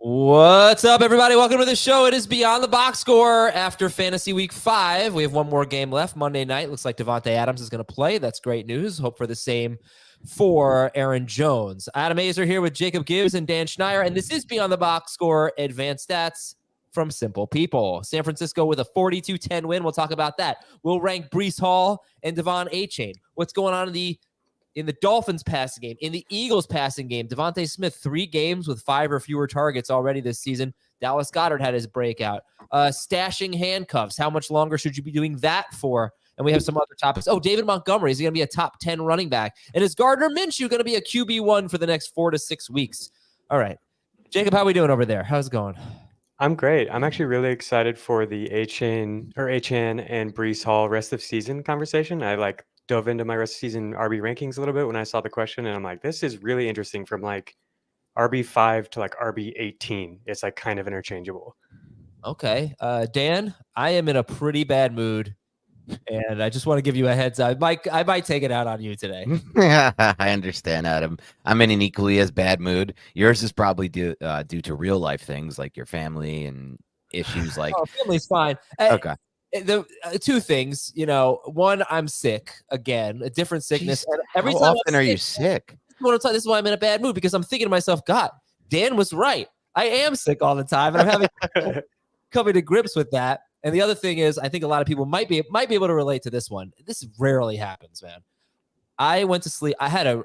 What's up, everybody? Welcome to the show. It is Beyond the Box Score after Fantasy Week 5. We have one more game left Monday night. Looks like DeVonta Adams is going to play. That's great news. Hope for the same for Aaron Jones. Adam Azer here with Jacob Gibbs and Dan Schneier, and this is Beyond the Box Score Advanced Stats from Simple People. San Francisco with a 42-10 win. We'll talk about that. We'll rank Breece Hall and Achane. What's going on in the Dolphins passing game, in the Eagles passing game? DeVonta Smith, 3 games with 5 or fewer targets already this season. Dallas Goedert had his breakout. Stashing handcuffs. How much longer should you be doing that for? And we have some other topics. Oh, David Montgomery, is he going to be a top 10 running back? And is Gardner Minshew going to be a QB1 for the next 4 to 6 weeks? All right. Jacob, how are we doing over there? How's it going? I'm great. I'm actually really excited for the Achane and Breece Hall rest of season conversation. I dove into my rest of season RB rankings a little bit when I saw the question, and I'm like, this is really interesting from like RB5 to like RB18. It's like kind of interchangeable. Okay. Dan, I am in a pretty bad mood, and I just want to give you a heads up. I might take it out on you today. I understand, Adam. I'm in an equally as bad mood. Yours is probably due to real life things like your family and issues like. Oh, family's fine. Okay. The 2 things, one, I'm sick again, a different sickness. Jeez, and every how time often are you sick? This is why I'm in a bad mood, because I'm thinking to myself, God, Dan was right. I am sick all the time, and I'm having coming to grips with that. And the other thing is, I think a lot of people might be able to relate to this one. This rarely happens, man. I went to sleep. I had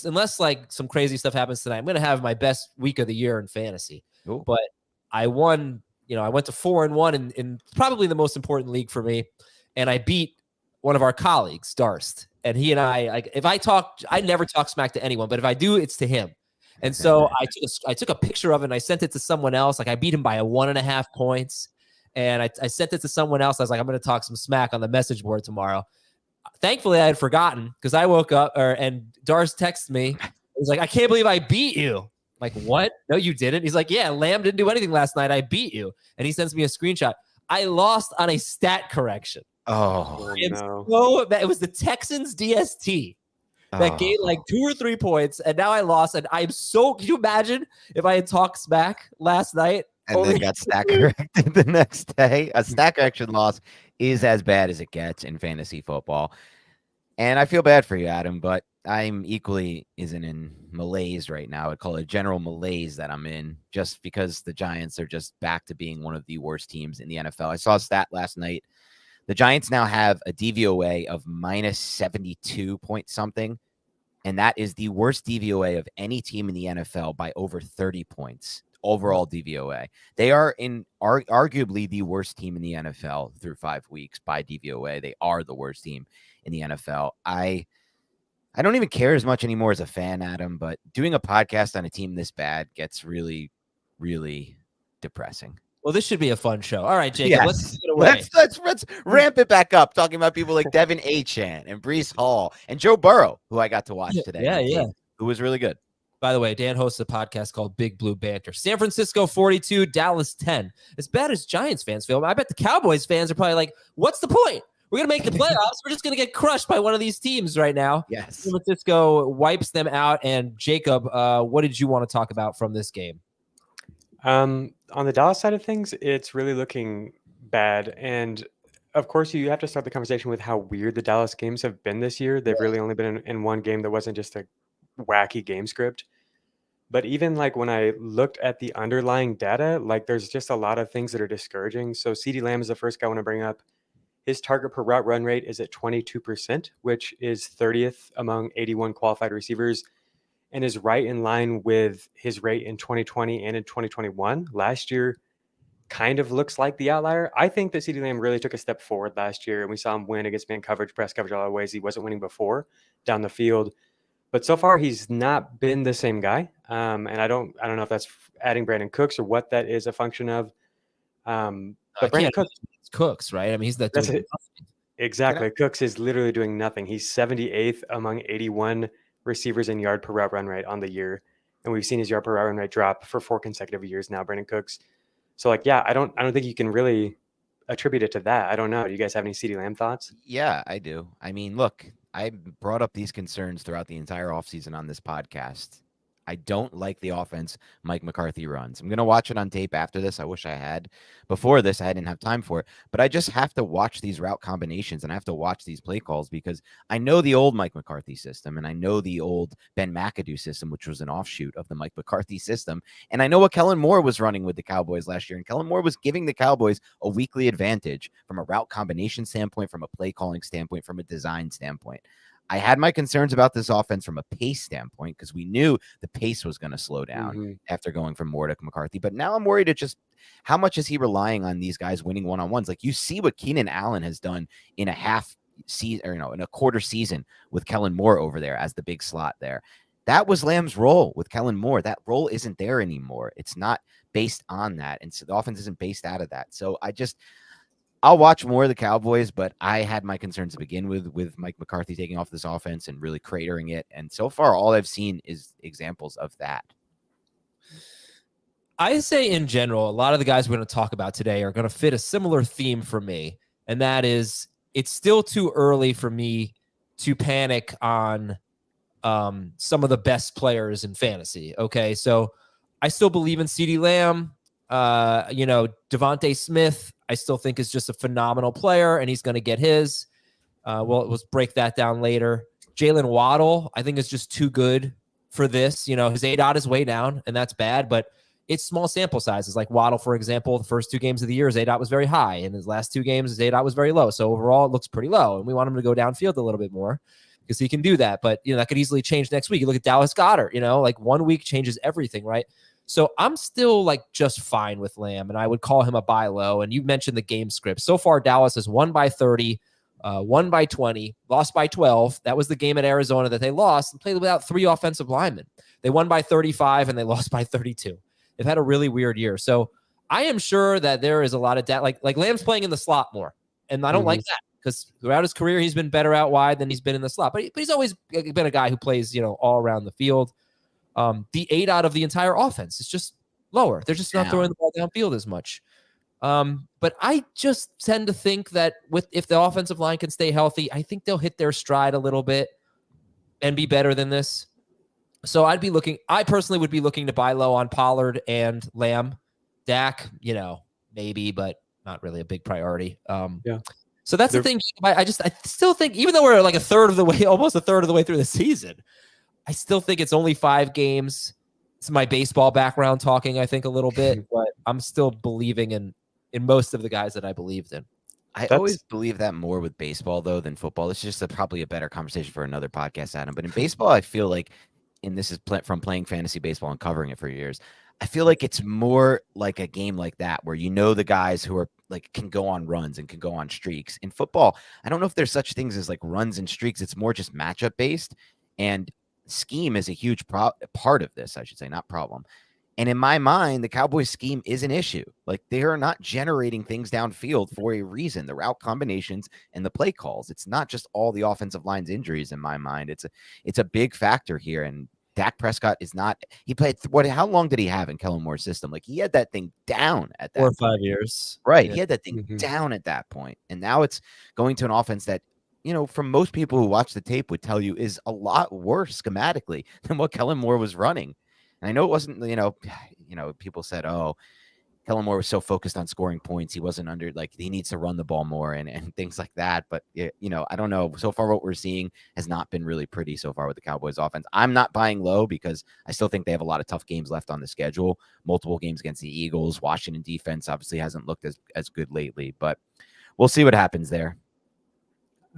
unless like some crazy stuff happens tonight, I'm going to have my best week of the year in fantasy. Ooh. But I won. I went to 4-1 in probably the most important league for me, and I beat one of our colleagues, Darst. And he and I never talk smack to anyone, but if I do, it's to him. And so I took a picture of it and I sent it to someone else. Like, I beat him by 1.5 points. And I sent it to someone else. I was like, I'm going to talk some smack on the message board tomorrow. Thankfully, I had forgotten, because I woke up and Darst texted me. He's like, I can't believe I beat you. I'm like, what? No, you didn't. He's like, yeah, Lamb didn't do anything last night. I beat you. And he sends me a screenshot. I lost on a stat correction. Oh, no. So it was the Texans DST that gained like 2 or 3 points, and now I lost. And I'm so. Can you imagine if I had talked smack last night and then got stat corrected the next day? A stat correction loss is as bad as it gets in fantasy football, and I feel bad for you, Adam. But I'm equally in malaise right now. I call it general malaise that I'm in, just because the Giants are just back to being one of the worst teams in the NFL. I saw a stat last night. The Giants now have a DVOA of minus 72 point something, and that is the worst DVOA of any team in the NFL by over 30 points. Overall DVOA. They are arguably the worst team in the NFL through 5 weeks by DVOA. They are the worst team in the NFL. I don't even care as much anymore as a fan, Adam, but doing a podcast on a team this bad gets really, really depressing. Well, this should be a fun show. All right, Jacob, Yes. let's get away. Let's ramp it back up, talking about people like Devin Achane and Breece Hall and Joe Burrow, who I got to watch today. Yeah. Who was really good. By the way, Dan hosts a podcast called Big Blue Banter. San Francisco 42, Dallas 10. As bad as Giants fans feel, I bet the Cowboys fans are probably like, what's the point? We're going to make the playoffs. We're just going to get crushed by one of these teams right now. Yes. San Francisco wipes them out. And Jacob, what did you want to talk about from this game? On the Dallas side of things, it's really looking bad. And of course, you have to start the conversation with how weird the Dallas games have been this year. They've really only been in one game that wasn't just a wacky game script. But even like when I looked at the underlying data, like there's just a lot of things that are discouraging. So CeeDee Lamb is the first guy I want to bring up. His target per route run rate is at 22%, which is 30th among 81 qualified receivers, and is right in line with his rate in 2020 and in 2021. Last year kind of looks like the outlier. I think that CeeDee Lamb really took a step forward last year, and we saw him win against man coverage, press coverage, all the ways he wasn't winning before down the field. But so far, he's not been the same guy. And I don't know if that's adding Brandon Cooks or what that is a function of. But Brandon Cooks, right? I mean, he's that. Exactly. Cooks is literally doing nothing. He's 78th among 81 receivers in yard per route run rate on the year, and we've seen his yard per route run rate drop for 4 consecutive years now. Brandon Cooks. So, like, yeah, I don't think you can really attribute it to that. I don't know. Do you guys have any CeeDee Lamb thoughts? Yeah, I do. I mean, look, I brought up these concerns throughout the entire offseason on this podcast. I don't like the offense Mike McCarthy runs. I'm going to watch it on tape after this. I wish I had. Before this, I didn't have time for it. But I just have to watch these route combinations and I have to watch these play calls because I know the old Mike McCarthy system and I know the old Ben McAdoo system, which was an offshoot of the Mike McCarthy system. And I know what Kellen Moore was running with the Cowboys last year. And Kellen Moore was giving the Cowboys a weekly advantage from a route combination standpoint, from a play calling standpoint, from a design standpoint. I had my concerns about this offense from a pace standpoint because we knew the pace was going to slow down after going from Moore to McCarthy. But now I'm worried how much is he relying on these guys winning one-on-ones? Like you see what Keenan Allen has done in a half season, or in a quarter season with Kellen Moore over there as the big slot there. That was Lamb's role with Kellen Moore. That role isn't there anymore. It's not based on that. And so the offense isn't based out of that. So I'll watch more of the Cowboys, but I had my concerns to begin with Mike McCarthy taking off this offense and really cratering it. And so far, all I've seen is examples of that. I say in general, a lot of the guys we're going to talk about today are going to fit a similar theme for me. And that is, it's still too early for me to panic on some of the best players in fantasy. Okay. So I still believe in CeeDee Lamb. DeVonta Smith, I still think is just a phenomenal player and he's going to get his. Let's break that down later. Jaylen Waddle, I think is just too good for this. His ADOT is way down and that's bad, but it's small sample sizes. Like Waddle, for example, the first 2 games of the year, his ADOT was very high. In his last 2 games, his ADOT was very low. So overall, it looks pretty low. And we want him to go downfield a little bit more because he can do that. But, that could easily change next week. You look at Dallas Goedert, like 1 week changes everything, right? So I'm still just fine with Lamb, and I would call him a buy low. And you mentioned the game script. So far, Dallas has won by 30, won by 20, lost by 12. That was the game at Arizona that they lost and played without 3 offensive linemen. They won by 35 and they lost by 32. They've had a really weird year. So I am sure that there is a lot of that. Like Lamb's playing in the slot more, and I don't like that because throughout his career he's been better out wide than he's been in the slot. But he's always been a guy who plays all around the field. The ADOT of the entire offense is just lower. They're just not throwing the ball downfield as much. But I just tend to think that if the offensive line can stay healthy, I think they'll hit their stride a little bit and be better than this. So I personally would be looking to buy low on Pollard and Lamb. Dak, maybe, but not really a big priority. So that's the thing. I still think, even though we're almost a third of the way through the season, I still think it's only 5 games. It's my baseball background talking, I think, a little bit, but I'm still believing in most of the guys that I believed in. I always believe that more with baseball, though, than football. It's just probably a better conversation for another podcast, Adam. But in baseball, I feel like, and this is from playing fantasy baseball and covering it for years, I feel like it's more like a game like that where the guys who are can go on runs and can go on streaks. In football, I don't know if there's such things as runs and streaks. It's more just matchup based, and scheme is a huge part of this, I should say, not problem. And in my mind, the Cowboys scheme is an issue. They are not generating things downfield for a reason. The route combinations and the play calls. It's not just all the offensive line's injuries in my mind. It's a big factor here. And Dak Prescott is not. He played how long did he have in Kellen Moore's system? He had that thing down at that 4 or 5 years. Right. Yeah. He had that thing down at that point. And now it's going to an offense that, from most people who watch the tape would tell you is a lot worse schematically than what Kellen Moore was running. And I know it wasn't, people said, oh, Kellen Moore was so focused on scoring points. He wasn't he needs to run the ball more and things like that. But, I don't know. So far, what we're seeing has not been really pretty so far with the Cowboys offense. I'm not buying low because I still think they have a lot of tough games left on the schedule. Multiple games against the Eagles. Washington defense obviously hasn't looked as good lately, but we'll see what happens there.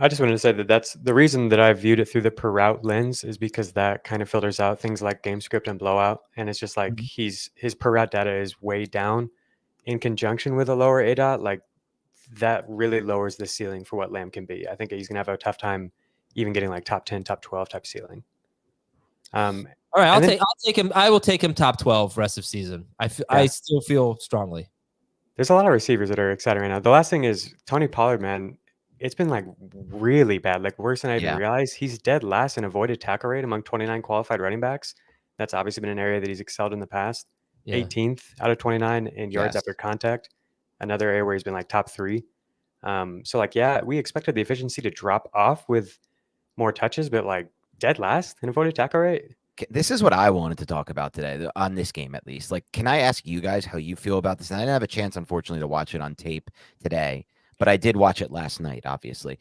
I just wanted to say that that's the reason that I viewed it through the per route lens is because that kind of filters out things like game script and blowout. And it's just his per route data is way down in conjunction with a lower ADOT. That really lowers the ceiling for what Lamb can be. I think he's going to have a tough time even getting top 10, top 12 type ceiling. All right. I'll take him. I will take him top 12 rest of season. I still feel strongly. There's a lot of receivers that are exciting right now. The last thing is Tony Pollard, man. It's been really bad, worse than I even realized. He's dead last in avoided tackle rate among 29 qualified running backs. That's obviously been an area that he's excelled in the past. 18th out of 29 in yards after contact. Another area where he's been top 3. We expected the efficiency to drop off with more touches, but dead last in avoided tackle rate. this is what I wanted to talk about today on this game, at least. Like, can I ask you guys how you feel about this? And I didn't have a chance, unfortunately, to watch it on tape today, but I did watch it last night, obviously.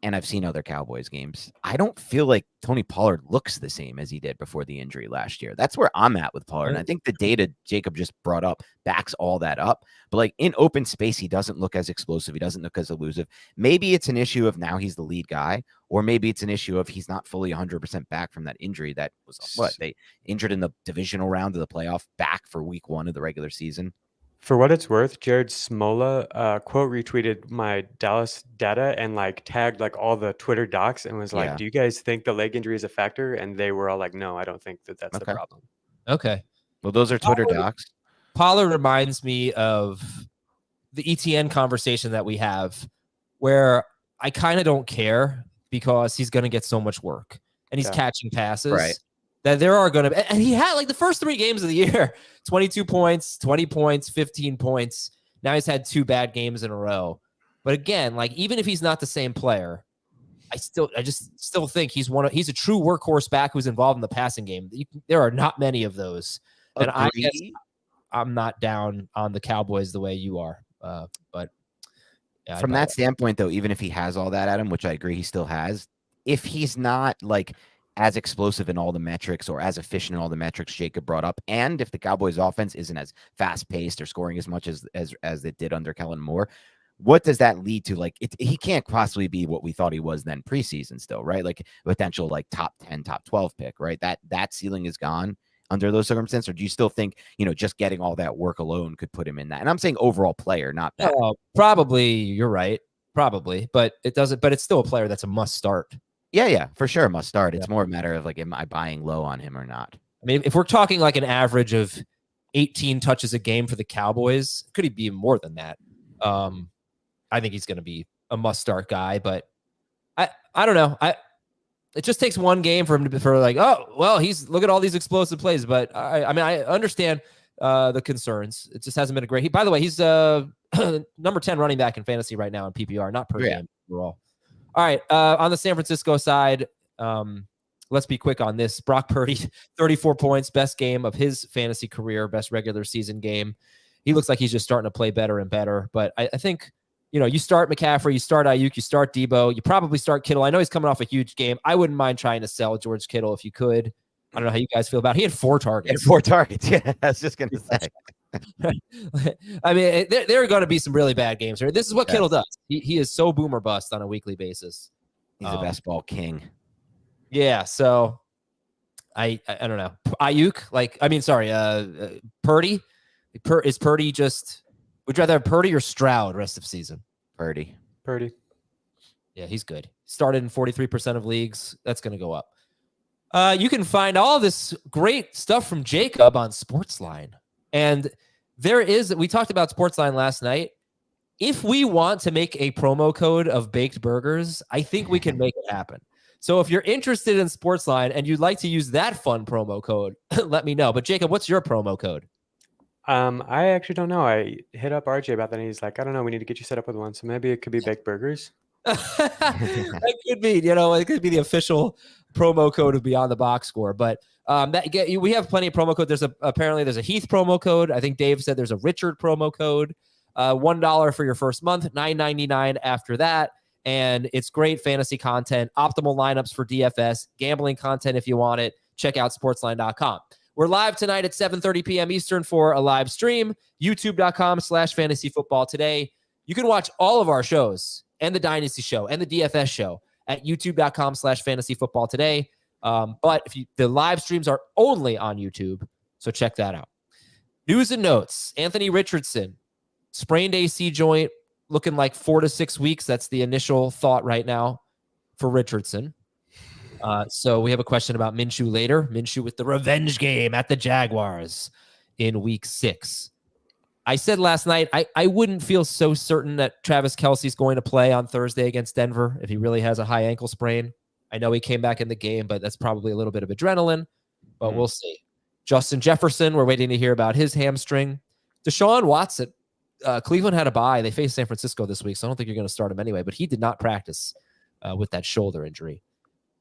And I've seen other Cowboys games. I don't feel like Tony Pollard looks the same as he did before the injury last year. That's where I'm at with Pollard. And I think the data Jacob just brought up backs all that up. But like in open space, he doesn't look as explosive. He doesn't look as elusive. Maybe it's an issue of now he's the lead guy, or maybe it's an issue of he's not fully 100% back from that injury that was what they injured in the divisional round of the playoff, back for week 1 of the regular season. For what it's worth, Jared Smola quote retweeted my Dallas data and like tagged like all the Twitter docs and was like, "Do you guys think the leg injury is a factor?" And they were all like, "No, I don't think that's the problem." Okay. Well, those are Twitter docs. Pollard reminds me of the ETN conversation that we have, where I kind of don't care because he's going to get so much work and he's catching passes. Right. That there are going to, and he had like the first 3 games of the year, 22 points, 20 points, 15 points. Now he's had 2 bad games in a row. But again, like even if he's not the same player, I just still think he's a true workhorse back who's involved in the passing game. There are not many of those. And I guess I'm not down on the Cowboys the way you are. But yeah, from that standpoint, though, even if he has all that, Adam, which I agree he still has, if he's not like as explosive in all the metrics or as efficient in all the metrics Jacob brought up, and if the Cowboys offense isn't as fast paced or scoring as much as it did under Kellen Moore, what does that lead to? Like he can't possibly be what we thought he was then preseason still, right? Like potential like top 10, top 12 pick, right? That ceiling is gone under those circumstances. Or do you still think, just getting all that work alone could put him in that? And I'm saying overall player, not that. Probably you're right. Probably, but it's still a player that's a must start. Yeah, for sure. Must start. It's more a matter of like, am I buying low on him or not? I mean, if we're talking like an average of 18 touches a game for the Cowboys, could he be more than that? I think he's going to be a must start guy, but I don't know. It just takes one game for him for like, oh, well, look at all these explosive plays. But I mean, I understand the concerns. It just hasn't been a great. By the way, he's number 10 running back in fantasy right now in PPR, not per game overall. All right. On the San Francisco side, let's be quick on this. Brock Purdy, 34 points, best game of his fantasy career, best regular season game. He looks like he's just starting to play better and better. But I think, you start McCaffrey, you start Ayuk, you start Debo, you probably start Kittle. I know he's coming off a huge game. I wouldn't mind trying to sell George Kittle if you could. I don't know how you guys feel about it. He had 4 targets. Yeah, I was just going to say. I mean, there are going to be some really bad games here. This is what Kittle does. He is so boom or bust on a weekly basis. He's a best ball king. Yeah, so I don't know. Ayuk, Purdy. Is Purdy just? Would you rather have Purdy or Stroud rest of season? Purdy. Yeah, he's good. Started in 43% of leagues. That's going to go up. You can find all this great stuff from Jacob on Sportsline. And we talked about Sportsline last night. If we want to make a promo code of baked burgers, I think we can make it happen. So if you're interested in Sportsline and you'd like to use that fun promo code, let me know. But Jacob, what's your promo code? I actually don't know. I hit up RJ about that, and he's like, I don't know. We need to get you set up with one. So maybe it could be baked burgers. That could be, it could be the official promo code of Beyond the Box Score. But we have plenty of promo codes. Apparently there's a Heath promo code. I think Dave said there's a Richard promo code. $1 for your first month, $9.99 after that. And it's great fantasy content, optimal lineups for DFS, gambling content if you want it. Check out sportsline.com. We're live tonight at 7:30 p.m. Eastern for a live stream, youtube.com/fantasyfootball today. You can watch all of our shows and the Dynasty Show and the DFS Show at youtube.com/fantasyfootball today. But the live streams are only on YouTube, so check that out. News and notes. Anthony Richardson, sprained AC joint, looking like 4 to 6 weeks. That's the initial thought right now for Richardson. So we have a question about Minshew later. Minshew with the revenge game at the Jaguars in week 6. I said last night, I wouldn't feel so certain that Travis Kelce's going to play on Thursday against Denver if he really has a high ankle sprain. I know he came back in the game, but that's probably a little bit of adrenaline, but we'll see. Justin Jefferson, we're waiting to hear about his hamstring. Deshaun Watson, Cleveland had a bye. They faced San Francisco this week, so I don't think you're going to start him anyway, but he did not practice with that shoulder injury.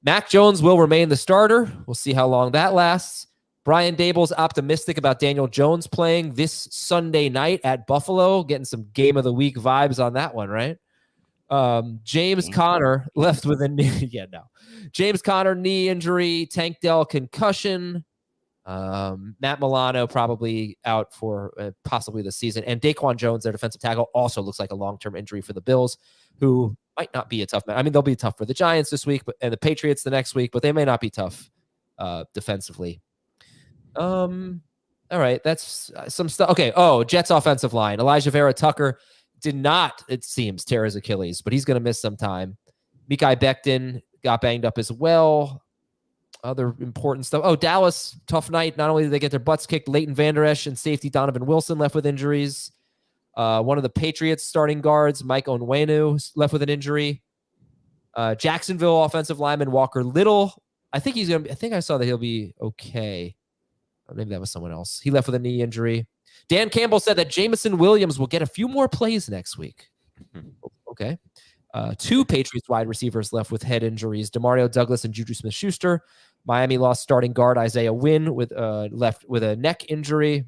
Mac Jones will remain the starter. We'll see how long that lasts. Brian Dable's optimistic about Daniel Jones playing this Sunday night at Buffalo, getting some game of the week vibes on that one, right? James Conner left with a knee. James Conner knee injury, Tank Dell concussion. Matt Milano probably out for possibly the season. And Daquan Jones, their defensive tackle, also looks like a long-term injury for the Bills, who might not be a tough match. I mean, they'll be tough for the Giants this week and the Patriots the next week, but they may not be tough defensively. All right, that's some stuff. Okay. Oh, Jets offensive line. Elijah Vera Tucker did not, it seems, tear his Achilles, but he's going to miss some time. Mekhi Becton got banged up as well. Other important stuff. Oh, Dallas, tough night. Not only did they get their butts kicked, Leighton Vander Esch and safety Donovan Wilson left with injuries. One of the Patriots starting guards, Mike Onwenu, left with an injury. Jacksonville offensive lineman Walker Little. I think I saw that he'll be okay. Or maybe that was someone else. He left with a knee injury. Dan Campbell said that Jameson Williams will get a few more plays next week. Okay. Two Patriots wide receivers left with head injuries, Demario Douglas and Juju Smith-Schuster. Miami lost starting guard Isaiah Wynn left with a neck injury.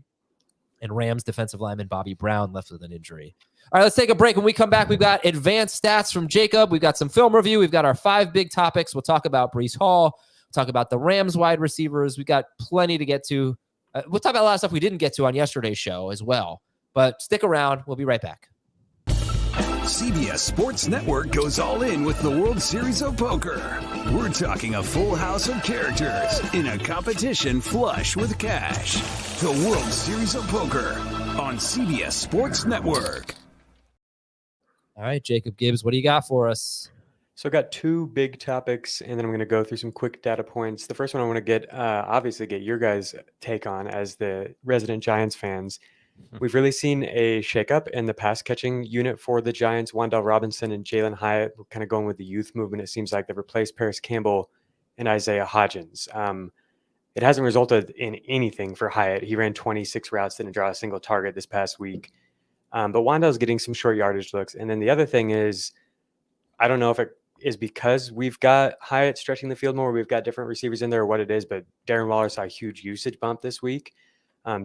And Rams defensive lineman Bobby Brown left with an injury. All right, let's take a break. When we come back, we've got advanced stats from Jacob. We've got some film review. We've got our 5 big topics. We'll talk about Breece Hall. Talk about the Rams wide receivers. We got plenty to get to. We'll talk about a lot of stuff we didn't get to on yesterday's show as well. But stick around. We'll be right back. CBS Sports Network goes all in with the World Series of Poker. We're talking a full house of characters in a competition flush with cash. The World Series of Poker on CBS Sports Network. All right, Jacob Gibbs, what do you got for us? So I got 2 big topics, and then I'm going to go through some quick data points. The first one I want to obviously get your guys' take on as the resident Giants fans. We've really seen a shakeup in the pass catching unit for the Giants. Wan'Dale Robinson and Jalen Hyatt kind of going with the youth movement. It seems like they've replaced Paris Campbell and Isaiah Hodgins. It hasn't resulted in anything for Hyatt. He ran 26 routes, didn't draw a single target this past week. But Wan'Dale's getting some short yardage looks. And then the other thing is, I don't know if it is because we've got Hyatt stretching the field more, we've got different receivers in there or what it is, but Darren Waller saw a huge usage bump this week.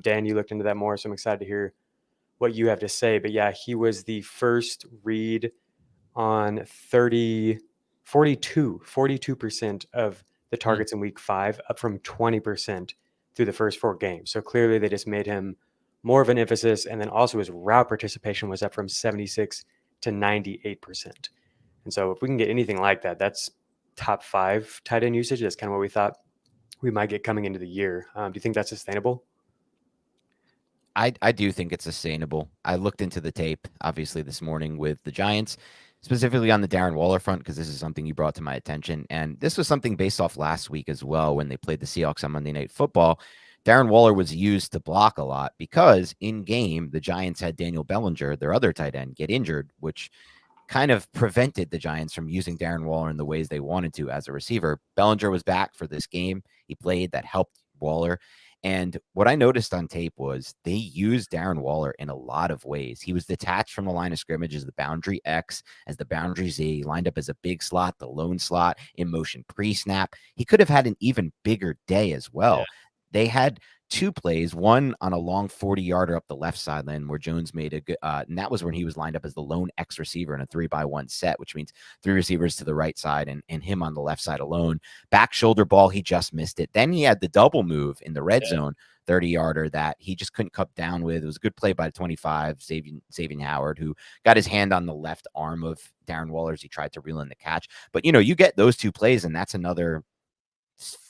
Dan, you looked into that more, so I'm excited to hear what you have to say. But yeah, he was the first read on 42% of the targets in week 5, up from 20% through the first 4 games. So clearly they just made him more of an emphasis. And then also his route participation was up from 76 to 98%. And so if we can get anything like that, that's top 5 tight end usage. That's kind of what we thought we might get coming into the year. Do you think that's sustainable? I do think it's sustainable. I looked into the tape, obviously, this morning with the Giants, specifically on the Darren Waller front, because this is something you brought to my attention. And this was something based off last week as well when they played the Seahawks on Monday Night Football. Darren Waller was used to block a lot because in game, the Giants had Daniel Bellinger, their other tight end, get injured, which kind of prevented the Giants from using Darren Waller in the ways they wanted to as a receiver. Bellinger was back for this game. He played. That helped Waller. And what I noticed on tape was they used Darren Waller in a lot of ways. He was detached from the line of scrimmage as the boundary X, as the boundary Z, lined up as a big slot, the lone slot, in motion pre-snap. He could have had an even bigger day as well. Yeah. They had 2 plays, one on a long 40-yarder up the left sideline where Jones made a good, and that was when he was lined up as the lone X receiver in a 3-by-1 set, which means 3 receivers to the right side and him on the left side alone. Back shoulder ball, he just missed it. Then he had the double move in the red zone, 30-yarder that he just couldn't come down with. It was a good play by 25, Xavier Howard, who got his hand on the left arm of Darren Waller as he tried to reel in the catch. But, you get those 2 plays, and that's another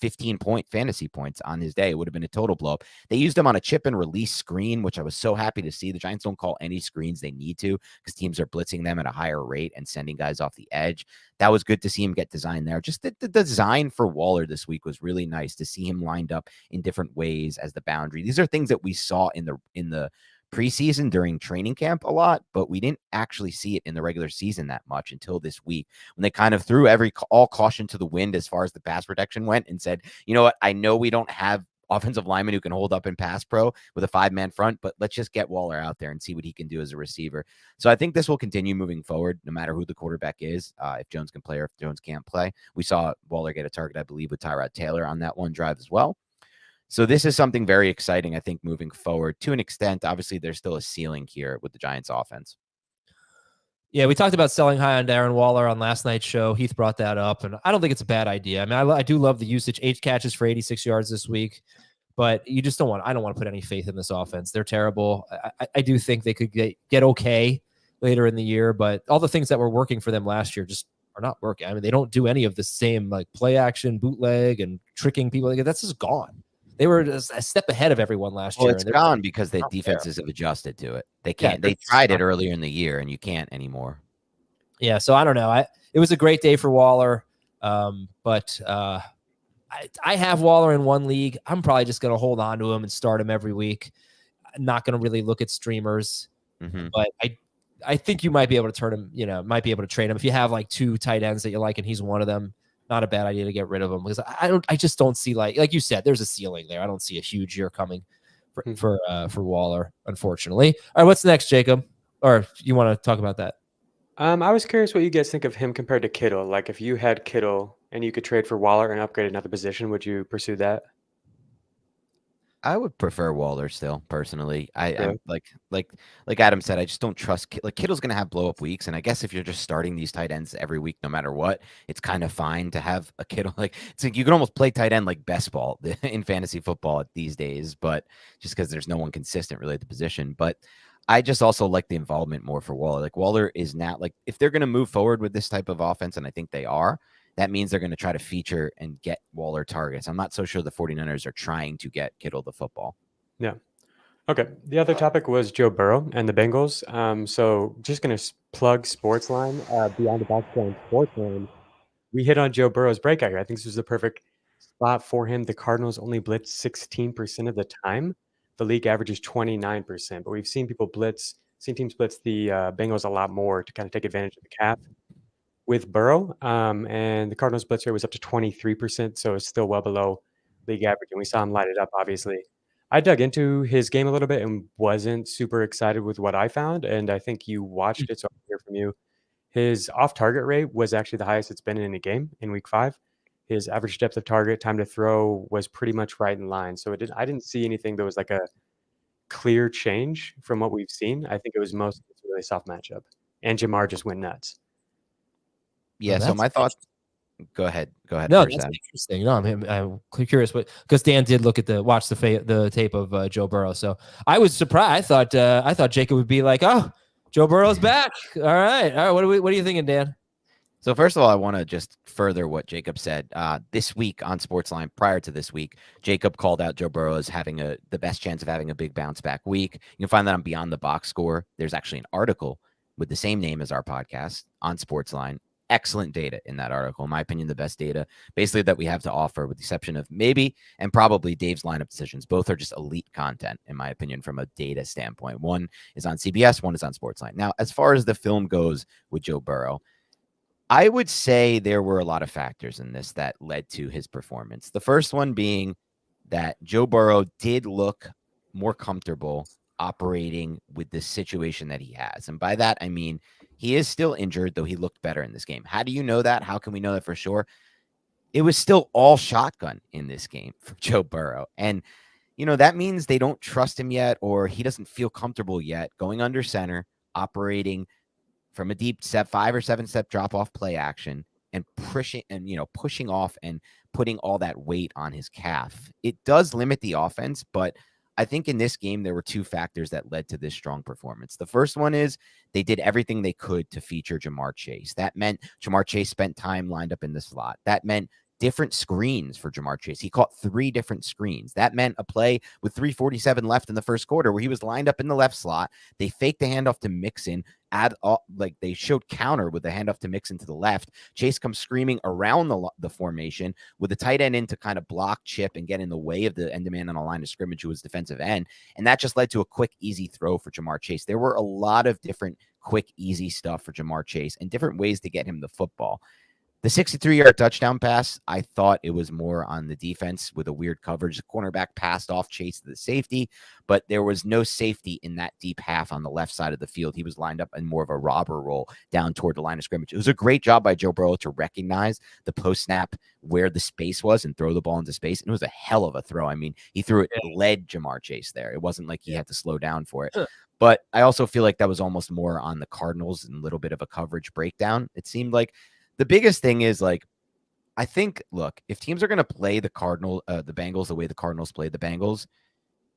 15-point fantasy points on his day. It would have been a total blow up. They used him on a chip and release screen, which I was so happy to see. The Giants don't call any screens they need to because teams are blitzing them at a higher rate and sending guys off the edge. That was good to see him get designed there. Just the design for Waller this week was really nice to see him lined up in different ways as the boundary. These are things that we saw in the preseason during training camp a lot, but we didn't actually see it in the regular season that much until this week when they kind of threw all caution to the wind as far as the pass protection went and said, you know what, I know we don't have offensive lineman who can hold up in pass pro with a 5-man front, but let's just get Waller out there and see what he can do as a receiver. So I think this will continue moving forward, no matter who the quarterback is, if Jones can play or if Jones can't play. We saw Waller get a target, I believe, with Tyrod Taylor on that one drive as well. So this is something very exciting, I think, moving forward. To an extent, obviously, there's still a ceiling here with the Giants offense. Yeah, we talked about selling high on Darren Waller on last night's show. Heath brought that up, and I don't think it's a bad idea. I mean, I do love the usage. 8 catches for 86 yards this week, but you just don't want. I don't want to put any faith in this offense. They're terrible. I do think they could get okay later in the year, but all the things that were working for them last year just are not working. I mean, they don't do any of the same like play action, bootleg, and tricking people. Like, that's just gone. They were just a step ahead of everyone last year. Well, it's gone because the defenses have adjusted to it. They can't. They tried it earlier in the year, and you can't anymore. Yeah, so I don't know. It was a great day for Waller, but I have Waller in one league. I'm probably just going to hold on to him and start him every week. I'm not going to really look at streamers, but I think you might be able to turn him. Might be able to trade him if you have like 2 tight ends that you like, and he's one of them. Not a bad idea to get rid of him because I just don't see like you said, there's a ceiling there. I don't see a huge year coming for Waller, unfortunately. All right, what's next, Jacob? Or you want to talk about that? I was curious what you guys think of him compared to Kittle. Like if you had Kittle and you could trade for Waller and upgrade another position, would you pursue that? I would prefer Waller still, personally. I'm like Adam said, I just don't trust like Kittle's going to have blow up weeks, and I guess if you're just starting these tight ends every week, no matter what, it's kind of fine to have a Kittle. Like it's like you can almost play tight end like best ball in fantasy football these days, but just because there's no one consistent really at the position. But I just also like the involvement more for Waller. Like Waller is not like if they're going to move forward with this type of offense, and I think they are. That means they're going to try to feature and get Waller targets. I'm not so sure the 49ers are trying to get Kittle the football. Yeah. Okay. The other topic was Joe Burrow and the Bengals. So just going to plug Sportsline, Beyond the Boxscore and Sportsline. We hit on Joe Burrow's breakout here. I think this was the perfect spot for him. The Cardinals only blitz 16% of the time. The league average is 29%, but we've seen teams blitz the Bengals a lot more to kind of take advantage of the cap. With Burrow, and the Cardinals blitz rate was up to 23%, so it's still well below league average, and we saw him light it up, obviously. I dug into his game a little bit and wasn't super excited with what I found, and I think you watched it, so I'll hear from you. His off-target rate was actually the highest it's been in a game in Week 5. His average depth of target, time to throw was pretty much right in line, so I didn't see anything that was like a clear change from what we've seen. I think it was mostly a really soft matchup, and Jamar just went nuts. Yeah, so my thoughts. Go ahead. No, that's interesting. No, I'm curious, because Dan did watch the tape of Joe Burrow, so I was surprised. I thought Jacob would be like, "Oh, Joe Burrow's back." All right. What are you thinking, Dan? So first of all, I want to just further what Jacob said. This week on Sportsline, prior to this week, Jacob called out Joe Burrow as having the best chance of having a big bounce back week. You can find that on Beyond the Box Score. There's actually an article with the same name as our podcast on Sportsline. Excellent data in that article. In my opinion, the best data basically that we have to offer, with the exception of maybe and probably Dave's lineup decisions. Both are just elite content, in my opinion, from a data standpoint. One is on CBS, one is on Sportsline. Now, as far as the film goes with Joe Burrow, I would say there were a lot of factors in this that led to his performance. The first one being that Joe Burrow did look more comfortable operating with the situation that he has. And by that, I mean, he is still injured, though he looked better in this game. How do you know that? How can we know that for sure? It was still all shotgun in this game for Joe Burrow. And, that means they don't trust him yet, or he doesn't feel comfortable yet going under center, operating from a deep 5 or 7 step drop off play action and pushing off and putting all that weight on his calf. It does limit the offense, but I think in this game, there were 2 factors that led to this strong performance. The first one is they did everything they could to feature Jamar Chase. That meant Jamar Chase spent time lined up in the slot. That meant different screens for Jamar Chase. He caught 3 different screens. That meant a play with 3:47 left in the first quarter where he was lined up in the left slot. They faked the handoff to Mixon. They showed counter with the handoff to Mixon to the left. Chase comes screaming around the formation with the tight end in to kind of block, chip, and get in the way of the end man on a line of scrimmage who was defensive end. And that just led to a quick, easy throw for Jamar Chase. There were a lot of different quick, easy stuff for Jamar Chase and different ways to get him the football. The 63-yard touchdown pass, I thought it was more on the defense with a weird coverage. The cornerback passed off Chase to the safety, but there was no safety in that deep half on the left side of the field. He was lined up in more of a robber role down toward the line of scrimmage. It was a great job by Joe Burrow to recognize the post-snap where the space was and throw the ball into space. And it was a hell of a throw. I mean, he threw it, led Jamar Chase there. It wasn't like he had to slow down for it. But I also feel like that was almost more on the Cardinals and a little bit of a coverage breakdown. It seemed like the biggest thing is like, I think, look, if teams are going to play the Bengals the way the Cardinals played the Bengals,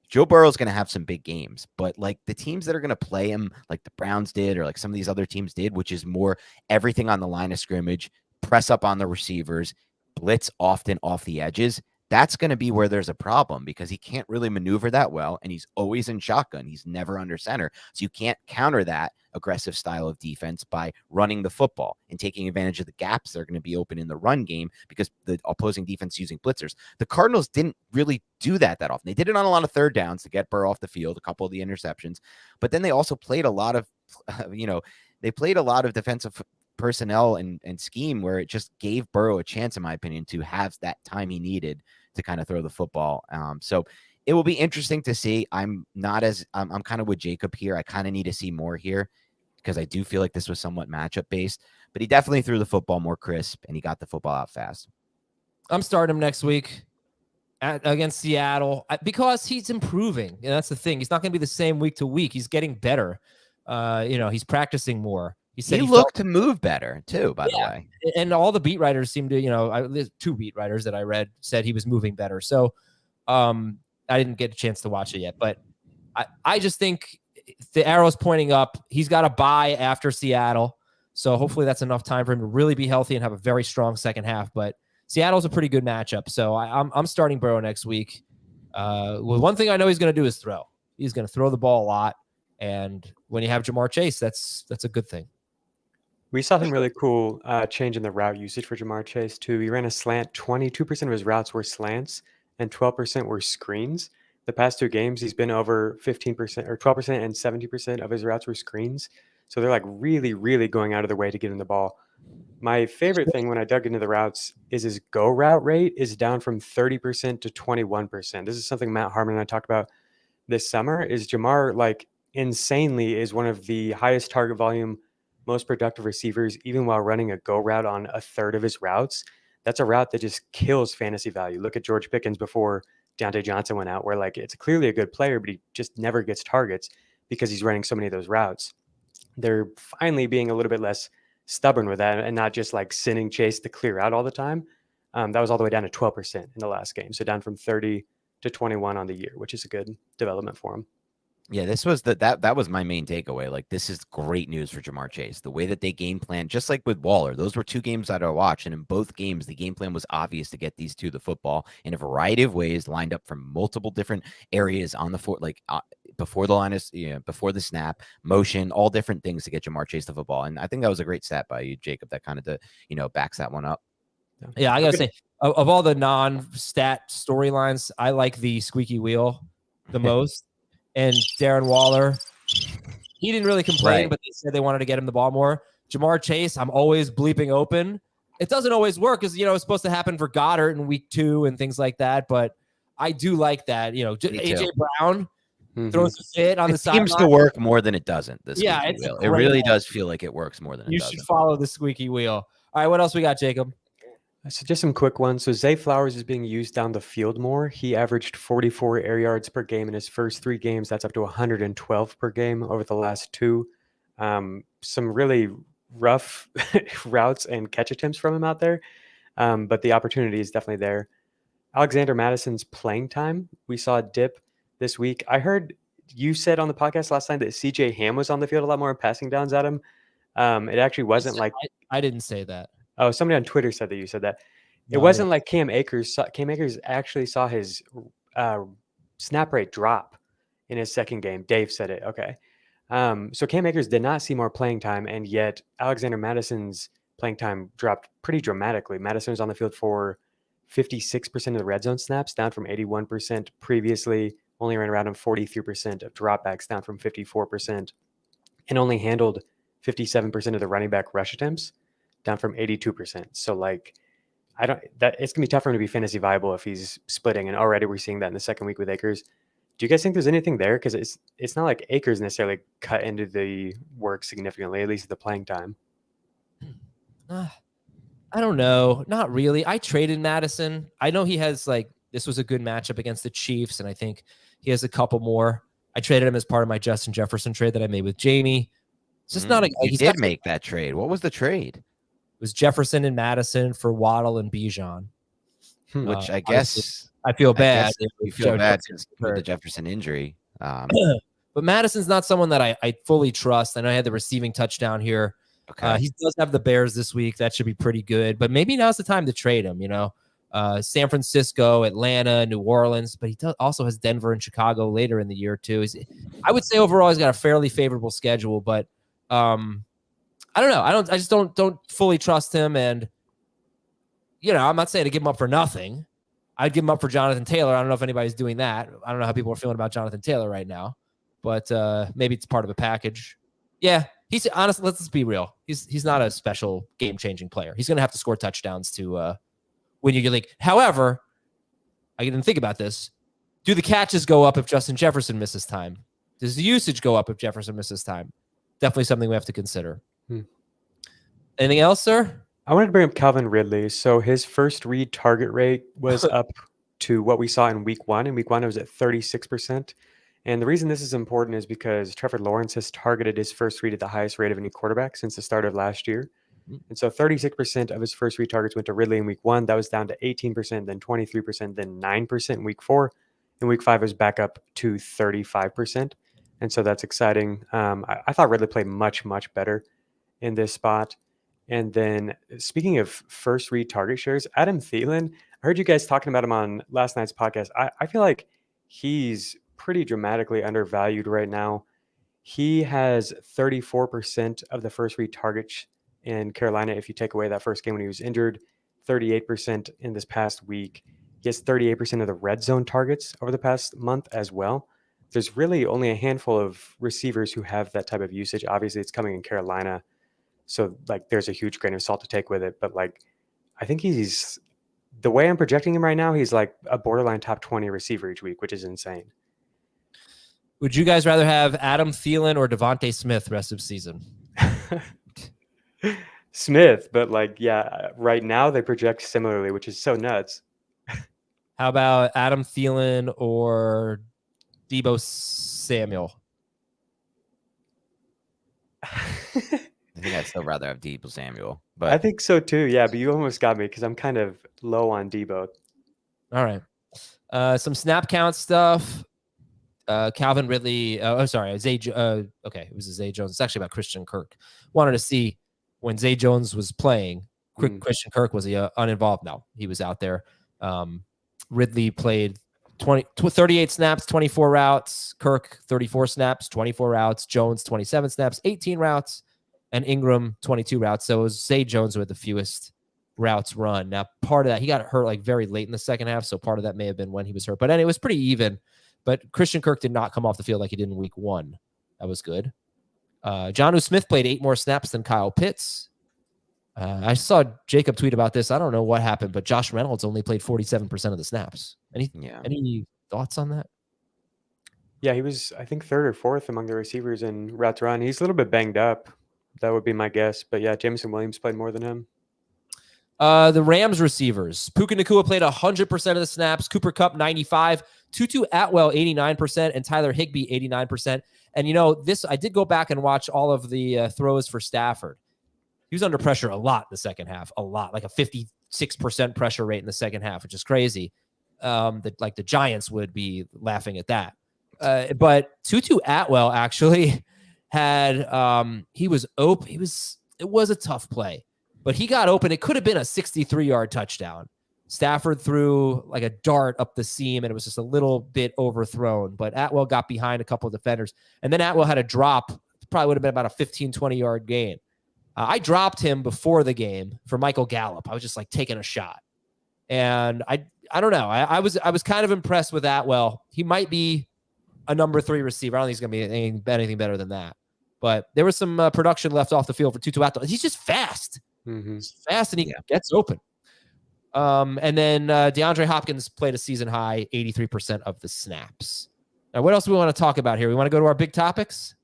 Joe Burrow is going to have some big games. But like the teams that are going to play him, like the Browns did, or like some of these other teams did, which is more everything on the line of scrimmage, press up on the receivers, blitz often off the edges. That's going to be where there's a problem because he can't really maneuver that well, and he's always in shotgun. He's never under center. So you can't counter that aggressive style of defense by running the football and taking advantage of the gaps that are going to be open in the run game because the opposing defense using blitzers. The Cardinals didn't really do that often. They did it on a lot of third downs to get Burrow off the field, a couple of the interceptions, but then they also played a lot of, they played a lot of defensive personnel and scheme where it just gave Burrow a chance, in my opinion, to have that time he needed to kind of throw the football. So it will be interesting to see. I'm kind of with Jacob here. I kind of need to see more here because I do feel like this was somewhat matchup based, but he definitely threw the football more crisp and he got the football out fast. I'm starting him next week against Seattle because he's improving. And that's the thing. He's not going to be the same week to week. He's getting better. He's practicing more. He looked to move better too, by the way. And all the beat writers seem to, there's 2 beat writers that I read said he was moving better. So I didn't get a chance to watch it yet, but I just think the arrow's pointing up. He's got a bye after Seattle. So hopefully that's enough time for him to really be healthy and have a very strong second half. But Seattle's a pretty good matchup. So I'm starting Burrow next week. Well, one thing I know he's going to do is throw. He's going to throw the ball a lot. And when you have Jamar Chase, that's a good thing. We saw some really cool change in the route usage for Jamar Chase, too. He ran a slant. 22% of his routes were slants and 12% were screens. The past 2 games, he's been over 15% or 12% and 70% of his routes were screens. So they're like really, really going out of their way to get in the ball. My favorite thing when I dug into the routes is his go route rate is down from 30% to 21%. This is something Matt Harmon and I talked about this summer. Is Jamar like insanely is one of the highest target volume, most productive receivers, even while running a go route on a third of his routes. That's a route that just kills fantasy value. Look at George Pickens before Deontay Johnson went out, where like it's clearly a good player, but he just never gets targets because he's running so many of those routes. They're finally being a little bit less stubborn with that and not just like sending Chase to clear out all the time. That was all the way down to 12% in the last game. So down from 30 to 21 on the year, which is a good development for him. Yeah, this was that was my main takeaway. Like, this is great news for Jamar Chase. The way that they game plan, just like with Waller, those were 2 games that I watched, and in both games, the game plan was obvious to get these 2 the football in a variety of ways, lined up from multiple different areas on the before the line is before the snap, motion, all different things to get Jamar Chase the football. And I think that was a great stat by you, Jacob, that kind of backs that one up. Yeah, I gotta say, of all the non-stat storylines, I like the squeaky wheel the most. And Darren Waller, he didn't really complain, but they said they wanted to get him the ball more. Jamar Chase, I'm always bleeping open. It doesn't always work because, it's supposed to happen for Goddard in week 2 and things like that. But I do like that. A.J. Brown throws a fit on the sideline. It seems to work more than it doesn't. It really does feel like it works more than it doesn't. You should follow the squeaky wheel. All right, what else we got, Jacob? So just some quick ones. So Zay Flowers is being used down the field more. He averaged 44 air yards per game in his first 3 games. That's up to 112 per game over the last 2. Some really rough routes and catch attempts from him out there. But the opportunity is definitely there. Alexander Mattison's playing time, we saw a dip this week. I heard you said on the podcast last time that CJ Ham was on the field a lot more and passing downs at him. It actually wasn't I didn't say that. Oh, somebody on Twitter said that you said that. It wasn't like Cam Akers. Cam Akers actually saw his snap rate drop in his second game. Dave said it. Okay. So Cam Akers did not see more playing time, and yet Alexander Mattison's playing time dropped pretty dramatically. Mattison was on the field for 56% of the red zone snaps, down from 81% previously, only ran around on 43% of dropbacks, down from 54%, and only handled 57% of the running back rush attempts, down from 82%. So like, it's gonna be tough for him to be fantasy viable if he's splitting, and already we're seeing that in the second week with Akers. Do you guys think there's anything there? Because it's not like Akers necessarily cut into the work significantly, at least at the playing time. I don't know. Not really. I traded Mattison. I know he has this was a good matchup against the Chiefs, and I think he has a couple more. I traded him as part of my Justin Jefferson trade that I made with Jamie. It's just not a. He did make that trade. What was the trade? It was Jefferson and Madison for Waddle and Bijan. Which I guess I feel bad. You feel bad with the Jefferson injury. But Madison's not someone that I fully trust. I know I had the receiving touchdown here. Okay. He does have the Bears this week. That should be pretty good. But maybe now's the time to trade him, San Francisco, Atlanta, New Orleans. But he also has Denver and Chicago later in the year, too. I would say overall he's got a fairly favorable schedule. But I don't know. I just don't fully trust him. And, I'm not saying to give him up for nothing. I'd give him up for Jonathan Taylor. I don't know if anybody's doing that. I don't know how people are feeling about Jonathan Taylor right now. But maybe it's part of a package. Yeah. He's honestly, let's be real. He's not a special game-changing player. He's going to have to score touchdowns to win your league. However, I didn't think about this. Do the catches go up if Justin Jefferson misses time? Does the usage go up if Jefferson misses time? Definitely something we have to consider. Anything else, sir? I wanted to bring up Calvin Ridley. So his first read target rate was up to what we saw in week 1. In week 1, it was at 36%. And the reason this is important is because Trevor Lawrence has targeted his first read at the highest rate of any quarterback since the start of last year. And so 36% of his first read targets went to Ridley in week 1. That was down to 18%, then 23%, then 9% in week 4. In week 5, it was back up to 35%. And so that's exciting. I thought Ridley played much, much better in this spot. And then speaking of first read target shares, Adam Thielen, I heard you guys talking about him on last night's podcast. I feel like he's pretty dramatically undervalued right now. He has 34% of the first read targets in Carolina if you take away that first game when he was injured, 38% in this past week. He has 38% of the red zone targets over the past month as well. There's really only a handful of receivers who have that type of usage. Obviously, it's coming in Carolina, so there's a huge grain of salt to take with it. But I think he's, the way I'm projecting him right now, he's like a borderline top 20 receiver each week, which is insane. Would you guys rather have Adam Thielen or DeVonta Smith rest of season? Smith, but right now they project similarly, which is so nuts. How about Adam Thielen or Deebo Samuel? I think I'd still rather have Deebo Samuel. But I think so too. Yeah, but you almost got me because I'm kind of low on Deebo. All right. Some snap count stuff. Calvin Ridley. Zay. Okay, it was Zay Jones. It's actually about Christian Kirk. Wanted to see when Zay Jones was playing. Christian Kirk, was he uninvolved? No, he was out there. Ridley played 38 snaps, 24 routes. Kirk 34 snaps, 24 routes. Jones 27 snaps, 18 routes, and Ingram 22 routes. So it was Zay Jones who had the fewest routes run. Now, part of that, he got hurt very late in the second half, so part of that may have been when he was hurt. But anyway, it was pretty even. But Christian Kirk did not come off the field like he did in week 1. That was good. Jonnu Smith played 8 more snaps than Kyle Pitts. I saw Jacob tweet about this. I don't know what happened, but Josh Reynolds only played 47% of the snaps. Any thoughts on that? Yeah, he was, I think, 3rd or 4th among the receivers in routes run. He's a little bit banged up. That would be my guess. But yeah, Jameson Williams played more than him. The Rams receivers. Puka Nacua played 100% of the snaps. Cooper Kupp, 95%. Tutu Atwell, 89%. And Tyler Higbee, 89%. And, I did go back and watch all of the throws for Stafford. He was under pressure a lot in the second half. A lot. Like a 56% pressure rate in the second half, which is crazy. The Giants would be laughing at that. But Tutu Atwell actually had, he was open. It was a tough play. But he got open. It could have been a 63-yard touchdown. Stafford threw like a dart up the seam, and it was just a little bit overthrown. But Atwell got behind a couple of defenders. And then Atwell had a drop. Probably would have been about a 15, 20-yard gain. I dropped him before the game for Michael Gallup. I was just taking a shot. And I don't know. I was kind of impressed with Atwell. He might be a number 3 receiver. I don't think he's going to be anything better than that. But there was some production left off the field for Tutu Atwell. He's just fast. He's fast and he gets open. And then DeAndre Hopkins played a season high 83% of the snaps. Now, what else do we want to talk about here? We want to go to our big topics?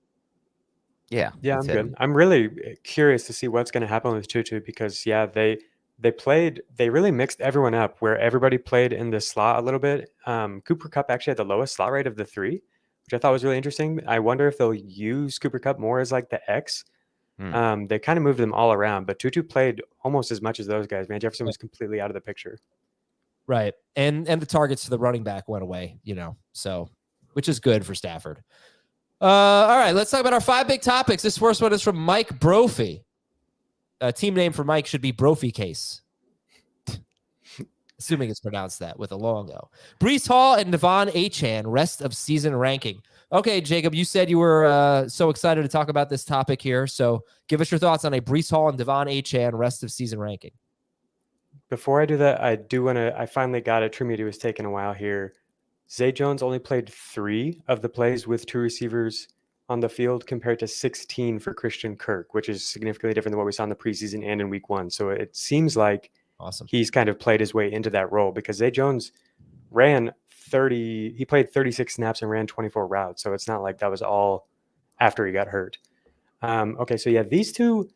Yeah, I'm good. I'm really curious to see what's going to happen with Tutu because, they really mixed everyone up where everybody played in the slot a little bit. Cooper Kupp actually had the lowest slot rate of the three, which I thought was really interesting. I wonder if they'll use Cooper Kupp more as like the X. They kind of moved them all around, but Tutu played almost as much as those guys. Man, Jefferson was completely out of the picture. Right. And the targets to the running back went away, so which is good for Stafford. All right, let's talk about our 5 big topics. This first one is from Mike Brophy. Team name for Mike should be Brophy Case. Assuming it's pronounced that with a long O. Breece Hall and Achane, rest of season ranking. Okay, Jacob, you said you were so excited to talk about this topic here. So give us your thoughts on a Breece Hall and Achane rest of season ranking. Before I do that, I finally got it. Trimity was taking a while here. Zay Jones only played 3 of the plays with 2 receivers on the field compared to 16 for Christian Kirk, which is significantly different than what we saw in the preseason and in week 1. So it seems like he's kind of played his way into that role because Zay Jones he played 36 snaps and ran 24 routes. So it's not like that was all after he got hurt. Okay, so these two,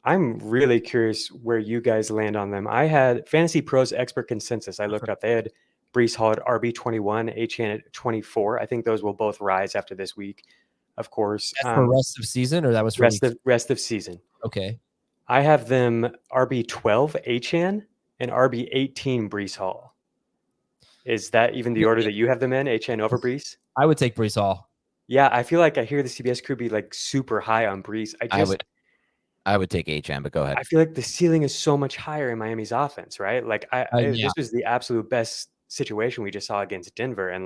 I'm really curious where you guys land on them. I had Fantasy Pros expert consensus. I looked up. They had Breece Hall at RB21, Achane at 24. I think those will both rise after this week, of course. That's for rest of season, or that was for rest of season? Okay. I have them RB12 Achane and RB18 Breece Hall. Is that even the order that you have them in, Achane over Breece? I would take Breece Hall. Yeah, I feel like I hear the CBS crew be like super high on Breece. I would take Achane, but go ahead. I feel like the ceiling is so much higher in Miami's offense, right? Like this was the absolute best situation we just saw against Denver, and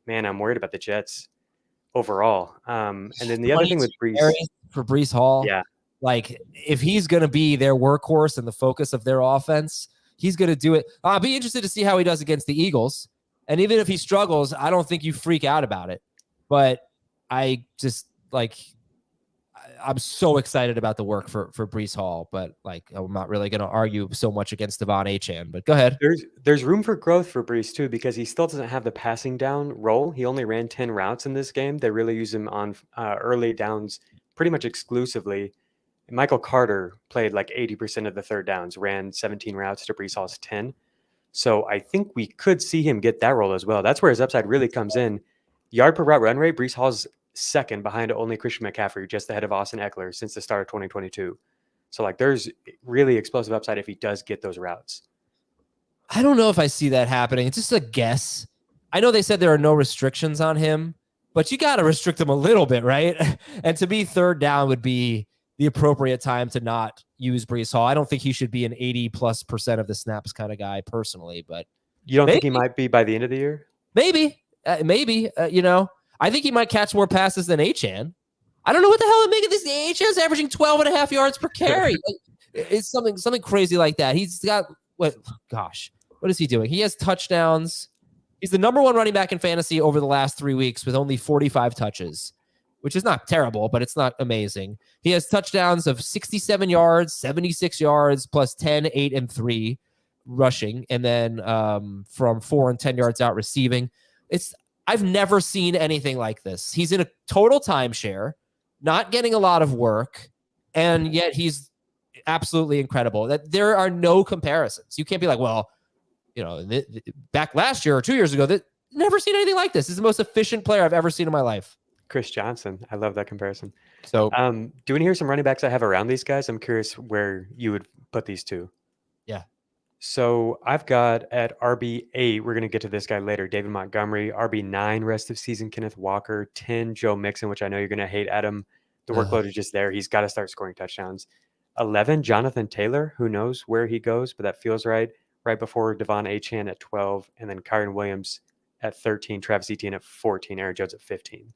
man, I'm worried about the Jets overall. And then the other thing with Breece for Breece Hall, like if he's going to be their workhorse and the focus of their offense, he's going to do it. I'll be interested to see how he does against the Eagles. And even if he struggles, I don't think you freak out about it. But I just I'm so excited about the work for Breece Hall, but I'm not really going to argue so much against Achane, but go ahead. There's room for growth for Breece too, because he still doesn't have the passing down role. He only ran 10 routes in this game. They really use him on early downs pretty much exclusively. Michael Carter played like 80% of the third downs, ran 17 routes to Breece Hall's 10. So I think we could see him get that role as well. That's where his upside really comes in. Yard per route run rate, Breece Hall's second behind only Christian McCaffrey, just ahead of Austin Eckler since the start of 2022. So there's really explosive upside if he does get those routes. I don't know if I see that happening. It's just a guess. I know they said there are no restrictions on him, but you got to restrict him a little bit, right? And to be third down would be the appropriate time to not use Breece Hall. I don't think he should be an 80+% of the snaps kind of guy personally, but you don't think he might be by the end of the year? Maybe. I think he might catch more passes than Achane. I don't know what the hell it making this. Achane's averaging 12.5 yards per carry. It's something crazy like that. He's got what is he doing? He has touchdowns. He's the number 1 running back in fantasy over the last 3 weeks with only 45 touches, which is not terrible, but it's not amazing. He has touchdowns of 67 yards, 76 yards, plus 10, 8, and 3 rushing, and then from 4 and 10 yards out receiving. I've never seen anything like this. He's in a total timeshare, not getting a lot of work, and yet he's absolutely incredible. That there are no comparisons. You can't be like, back last year or 2 years ago, that never seen anything like this. This is the most efficient player I've ever seen in my life. Chris Johnson. I love that comparison. So, do you want to hear some running backs I have around these guys? I'm curious where you would put these two. Yeah. So I've got at RB8, we're going to get to this guy later, David Montgomery. RB9, rest of season, Kenneth Walker. 10, Joe Mixon, which I know you're going to hate, Adam. The workload is just there. He's got to start scoring touchdowns. 11, Jonathan Taylor. Who knows where he goes, but that feels right. Right before Achane at 12, and then Kyron Williams at 13, Travis Etienne at 14, Aaron Jones at 15.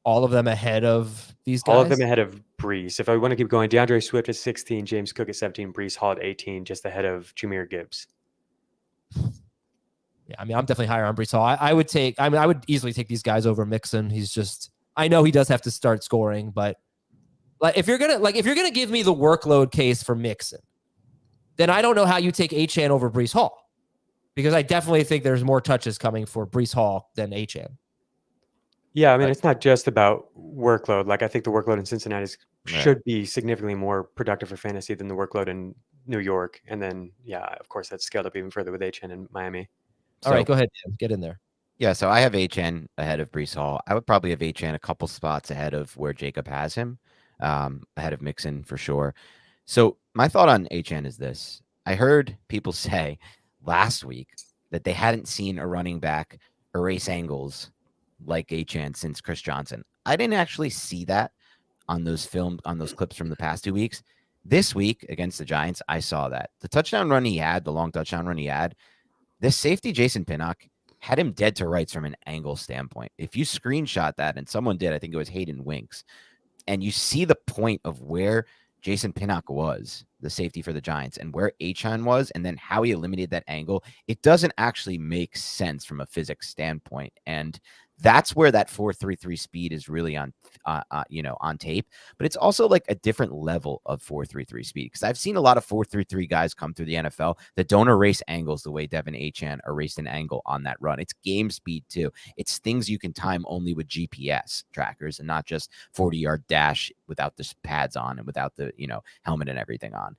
All of them ahead of these guys? All of them ahead of Breece. If I want to keep going, DeAndre Swift at 16, James Cook at 17, Breece Hall at 18, just ahead of Jahmyr Gibbs. Yeah, I'm definitely higher on Breece Hall. I would easily take these guys over Mixon. He's just, I know he does have to start scoring, but Like if you're gonna give me the workload case for Mixon, then I don't know how you take Achane over Breece Hall, because I definitely think there's more touches coming for Breece Hall than Achane. Yeah, I mean, it's not just about workload. Like, I think the workload in Cincinnati Right. should be significantly more productive for fantasy than the workload in New York. And then, yeah, of course, that's scaled up even further with Achane in Miami. All right, go ahead, Dan. Get in there. Yeah, so I have Achane ahead of Breece Hall. I would probably have Achane a couple spots ahead of where Jacob has him, ahead of Mixon for sure. So my thought on Achane is this. I heard people say last week that they hadn't seen a running back erase angles like Achane since Chris Johnson. I didn't actually see that on those clips from the past 2 weeks. This week against the Giants, I saw that. The touchdown run he had, the long touchdown run he had, this safety, Jason Pinnock, had him dead to rights from an angle standpoint. If you screenshot that, and someone did, I think it was Hayden Winks, and you see the point of where Jason Pinnock was, the safety for the Giants, and where Achane was, and then how he eliminated that angle, it doesn't actually make sense from a physics standpoint. And that's where that 4.33 speed is really on tape. But it's also like a different level of 4.33 speed, because I've seen a lot of 4.33 guys come through the NFL that don't erase angles the way Devin Achane erased an angle on that run. It's game speed too. It's things you can time only with GPS trackers and not just 40-yard dash without the pads on and without the helmet and everything on.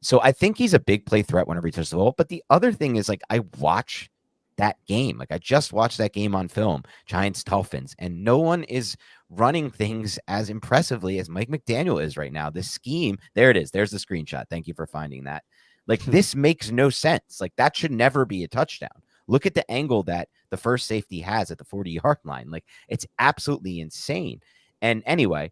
So I think he's a big play threat whenever he touches the ball. But the other thing is, like, I watch that game. Like, I just watched that game on film, Giants Dolphins, and no one is running things as impressively as Mike McDaniel is right now. This scheme, there it is. There's the screenshot. Thank you for finding that. Like, this makes no sense. Like, that should never be a touchdown. Look at the angle that the first safety has at the 40-yard line. Like, it's absolutely insane. And anyway,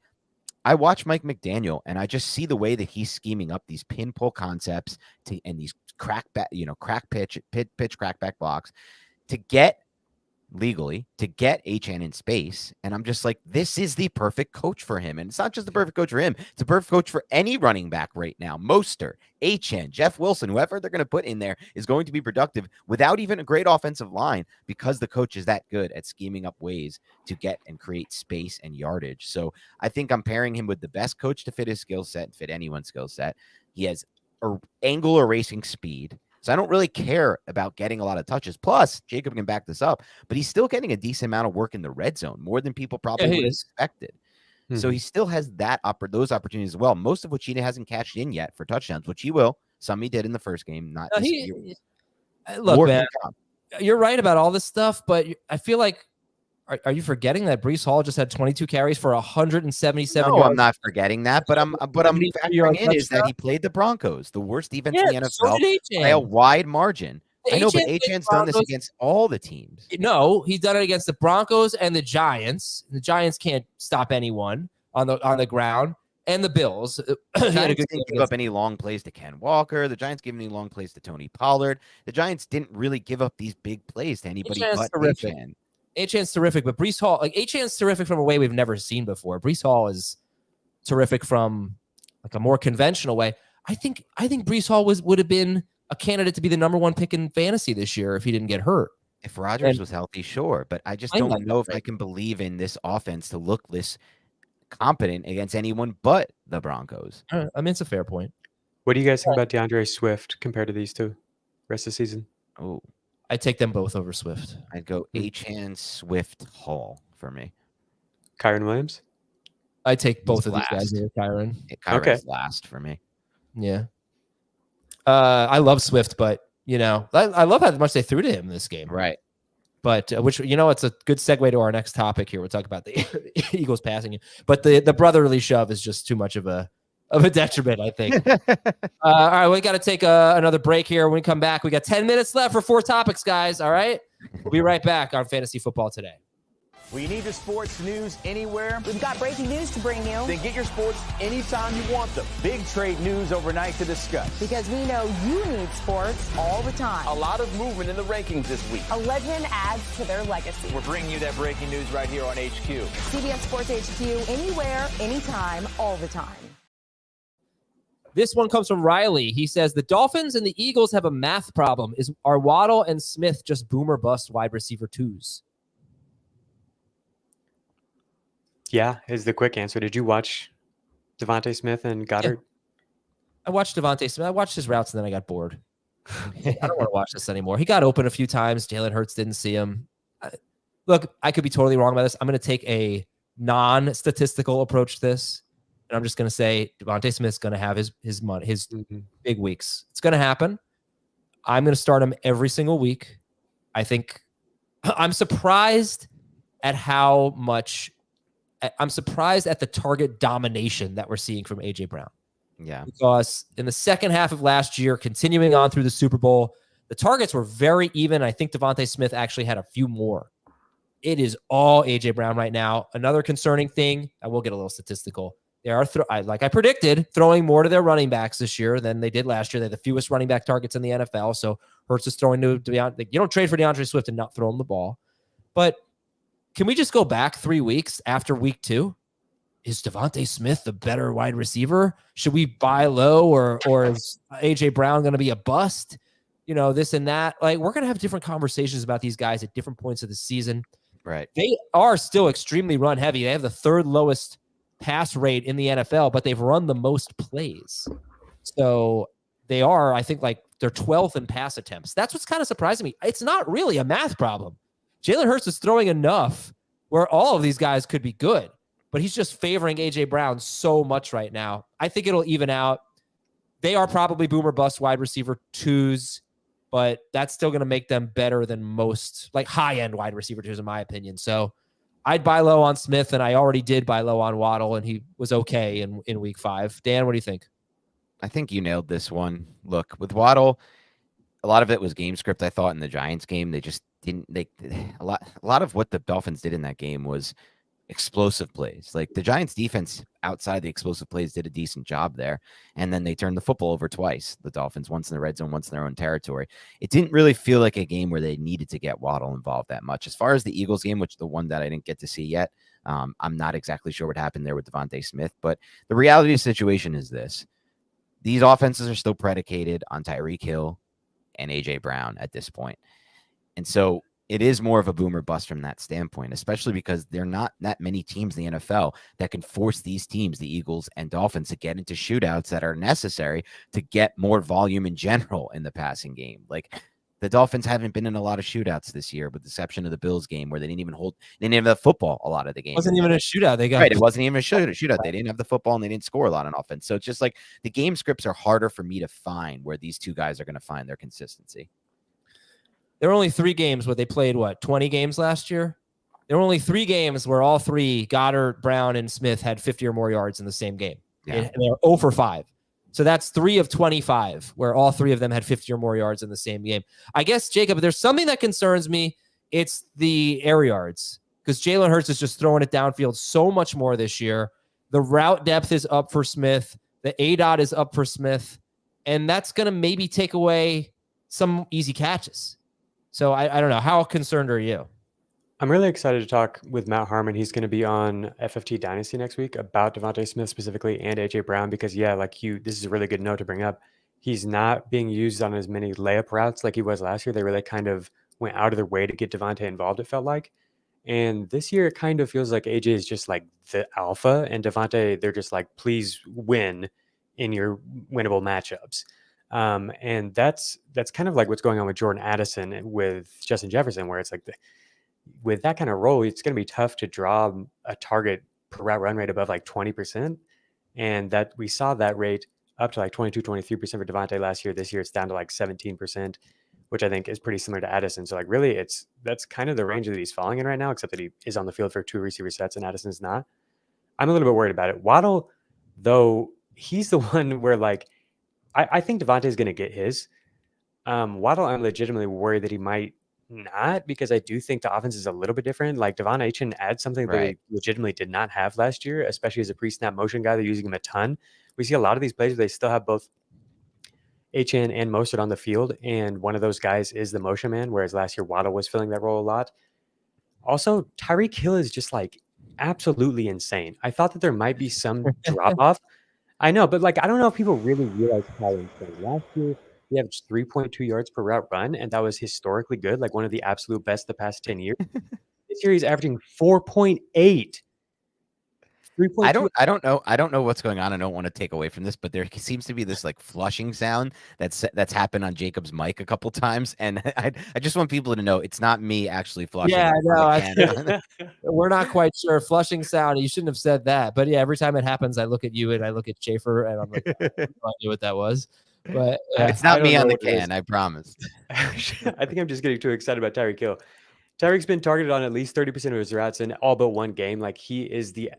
I watch Mike McDaniel and I just see the way that he's scheming up these pin pull concepts and these crack pitch, crack back blocks to get Achane in space. And I'm just like, this is the perfect coach for him. And it's not just the perfect coach for him. It's a perfect coach for any running back right now. Mostert, Achane, Jeff Wilson, whoever they're going to put in there is going to be productive without even a great offensive line, because the coach is that good at scheming up ways to get and create space and yardage. So I think I'm pairing him with the best coach to fit his skill set and fit anyone's skill set. He has angle erasing speed. So I don't really care about getting a lot of touches. Plus, Jacob can back this up, but he's still getting a decent amount of work in the red zone, more than people probably would have expected. Mm-hmm. So he still has those opportunities as well, most of which he hasn't cashed in yet for touchdowns, which he will. Some he did in the first game. Look, man, you're right about all this stuff, but I feel like, are you forgetting that Breece Hall just had 22 carries for 177 yards? I'm not forgetting that, but I'm factoring in is that he played the Broncos, the worst defense in the NFL, by a wide margin. I know, but Achane's done this against all the teams. No, he's done it against the Broncos and the Giants. The Giants can't stop anyone on the ground, and the Bills. The Giants didn't give up any long plays to Ken Walker. The Giants gave any long plays to Tony Pollard. The Giants didn't really give up these big plays to anybody but Achane. Achane's terrific, but Breece Hall, like, Achane's terrific from a way we've never seen before. Breece Hall is terrific from like a more conventional way. I think Breece Hall would have been a candidate to be the number one pick in fantasy this year if he didn't get hurt. If Rodgers was healthy, sure, but I just don't know if I can believe in this offense to look this competent against anyone but the Broncos. I mean, it's a fair point. What do you guys think about DeAndre Swift compared to these two rest of the season? Oh, I'd take them both over Swift. I'd go Achane, Swift, Hall for me. Kyron Williams? I'd take both of these guys here, Kyron. Kyron's last for me. Yeah. I love Swift, but, I love how much they threw to him this game. Right. But, it's a good segue to our next topic here. We'll talk about the Eagles passing. But the brotherly shove is just too much of a detriment, I think. All right, we got to take another break here. When we come back, we got 10 minutes left for 4 topics, guys. All right? We'll be right back on Fantasy Football Today. We need the sports news anywhere. We've got breaking news to bring you. Then get your sports anytime you want them. Big trade news overnight to discuss. Because we know you need sports all the time. A lot of movement in the rankings this week. A legend adds to their legacy. We're bringing you that breaking news right here on HQ. CBS Sports HQ, anywhere, anytime, all the time. This one comes from Riley. He says, the Dolphins and the Eagles have a math problem. Are Waddle and Smith just boom or bust wide receiver 2s? Yeah, is the quick answer. Did you watch DeVonta Smith and Goddard. I watched DeVonta Smith. I watched his routes and then I got bored. I don't want to watch this anymore. He got open a few times. Jalen Hurts didn't see him. Look, I could be totally wrong about this. I'm going to take a non-statistical approach to this, and I'm just going to say DeVonta Smith's going to have his big weeks. It's going to happen. I'm going to start him every single week. I think I'm surprised at how much I'm surprised at the target domination that we're seeing from AJ Brown. Yeah. Because in the second half of last year, continuing on through the Super Bowl, the targets were very even. I think DeVonta Smith actually had a few more. It is all AJ Brown right now. Another concerning thing, I will get a little statistical. They are, like I predicted, throwing more to their running backs this year than they did last year. They had the fewest running back targets in the NFL. So Hurts is throwing to DeAndre. You don't trade for DeAndre Swift and not throw him the ball. But can we just go back 3 weeks after week 2? Is DeVonta Smith the better wide receiver? Should we buy low or is AJ Brown going to be a bust? You know, this and that. Like, we're going to have different conversations about these guys at different points of the season. Right. They are still extremely run heavy. They have the 3rd lowest pass rate in the NFL, but they've run the most plays. So they are, I think, like they're 12th in pass attempts. That's what's kind of surprising me. It's not really a math problem. Jalen Hurts is throwing enough where all of these guys could be good, but he's just favoring AJ Brown so much right now. I think it'll even out. They are probably boomer bust wide receiver 2s, but that's still going to make them better than most, like high-end wide receiver 2s, in my opinion. So I'd buy low on Smith, and I already did buy low on Waddle, and he was okay in week 5. Dan, what do you think? I think you nailed this one. Look, with Waddle, a lot of it was game script. I thought in the Giants game, they just didn't. A lot of what the Dolphins did in that game was explosive plays. Like the Giants defense outside the explosive plays did a decent job there. And then they turned the football over twice. The Dolphins, once in the red zone, once in their own territory. It didn't really feel like a game where they needed to get Waddle involved that much. As far as the Eagles game, which the one that I didn't get to see yet, I'm not exactly sure what happened there with DeVonta Smith, but the reality of the situation is this. These offenses are still predicated on Tyreek Hill and AJ Brown at this point. And so it is more of a boomer bust from that standpoint, especially because there are not that many teams in the NFL that can force these teams, the Eagles and Dolphins, to get into shootouts that are necessary to get more volume in general in the passing game. Like the Dolphins haven't been in a lot of shootouts this year, with the exception of the Bills game where they didn't even have the football a lot of the game. It wasn't even a shootout. It wasn't even a shootout. They didn't have the football and they didn't score a lot on offense. So it's just like the game scripts are harder for me to find where these two guys are going to find their consistency. There were only 3 games where they played, 20 games last year? There were only 3 games where all 3, Goddard, Brown, and Smith, had 50 or more yards in the same game. Yeah. And they were 0 for 5. So that's 3 of 25, where all 3 of them had 50 or more yards in the same game. I guess, Jacob, there's something that concerns me. It's the air yards, because Jalen Hurts is just throwing it downfield so much more this year. The route depth is up for Smith. The ADOT is up for Smith. And that's going to maybe take away some easy catches. So I don't know. How concerned are you? I'm really excited to talk with Matt Harmon. He's going to be on FFT Dynasty next week about DeVonta Smith specifically and AJ Brown, because this is a really good note to bring up. He's not being used on as many layup routes like he was last year. They really kind of went out of their way to get DeVonta involved, it felt like. And this year it kind of feels like AJ is just like the alpha, and DeVonta, they're just like, please win in your winnable matchups. And that's kind of like what's going on with Jordan Addison with Justin Jefferson, where it's like with that kind of role, it's going to be tough to draw a target per route run rate above like 20%. And that we saw that rate up to like 22, 23% for DeVonta last year. This year it's down to like 17%, which I think is pretty similar to Addison. So like really that's kind of the range that he's falling in right now, except that he is on the field for 2 receiver sets and Addison's not. I'm a little bit worried about it. Waddle, though, he's the one where like, I think DeVonta is going to get his. Waddle, I'm legitimately worried that he might not, because I do think the offense is a little bit different. Like Achane adds something that they legitimately did not have last year, especially as a pre-snap motion guy. They're using him a ton. We see a lot of these plays where they still have both Achane and Mostert on the field, and one of those guys is the motion man, whereas last year Waddle was filling that role a lot. Also, Tyreek Hill is just like absolutely insane. I thought that there might be some drop-off. I know, but like I don't know if people really realize how insane. Last year, he averaged 3.2 yards per route run, and that was historically good, like one of the absolute best the past 10 years. This year, he's averaging 4.8. I don't know what's going on. I don't want to take away from this, but there seems to be this like flushing sound that's happened on Jacob's mic a couple times, and I just want people to know it's not me actually flushing. Yeah, no, we're not quite sure. Flushing sound. You shouldn't have said that, but yeah, every time it happens, I look at you and I look at Schaefer, and I'm like, I knew what that was. But it's not me on the can, I promise. I think I'm just getting too excited about Tyreek Hill. Tyreek's been targeted on at least 30% of his routes in all but one game. Like, he is the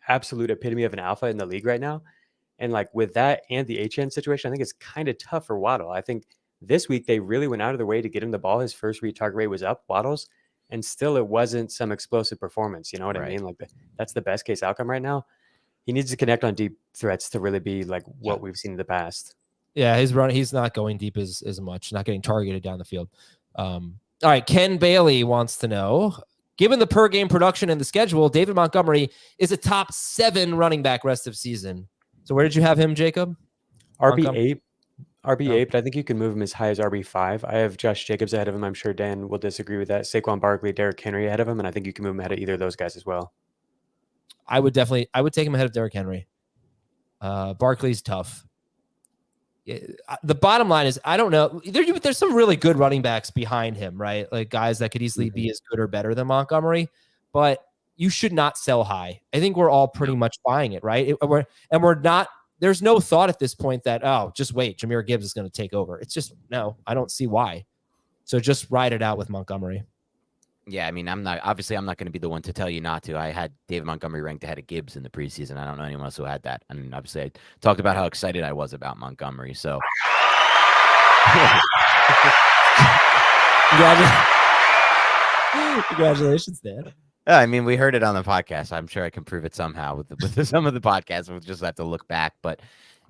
absolute epitome of an alpha in the league right now. And like with that and the Achane situation, I think it's kind of tough for Waddle. I think this week they really went out of their way to get him the ball. His first read target rate was up, Waddle's, and still it wasn't some explosive performance. You know what I mean? Like that's the best case outcome right now. He needs to connect on deep threats to really be like what we've seen in the past. Yeah, he's not going deep as much, not getting targeted down the field. All right, Ken Bailey wants to know, given the per game production and the schedule, David Montgomery is a top 7 running back rest of season. So where did you have him, Jacob? RB8, but I think you can move him as high as RB5. I have Josh Jacobs ahead of him. I'm sure Dan will disagree with that. Saquon Barkley, Derrick Henry ahead of him, and I think you can move him ahead of either of those guys as well. I would take him ahead of Derrick Henry. Barkley's tough. The bottom line is, I don't know. There's some really good running backs behind him, right? Like guys that could easily be as good or better than Montgomery, but you should not sell high. I think we're all pretty much buying it, right? We're not. There's no thought at this point that, oh, just wait, Jahmyr Gibbs is going to take over. It's just, no, I don't see why. So just ride it out with Montgomery. Yeah, I mean, I'm not going to be the one to tell you not to. I had David Montgomery ranked ahead of Gibbs in the preseason. I don't know anyone else who had that. And obviously, I talked about how excited I was about Montgomery. So, congratulations, Dan. I mean, we heard it on the podcast. I'm sure I can prove it somehow with some of the podcasts. We'll just have to look back, but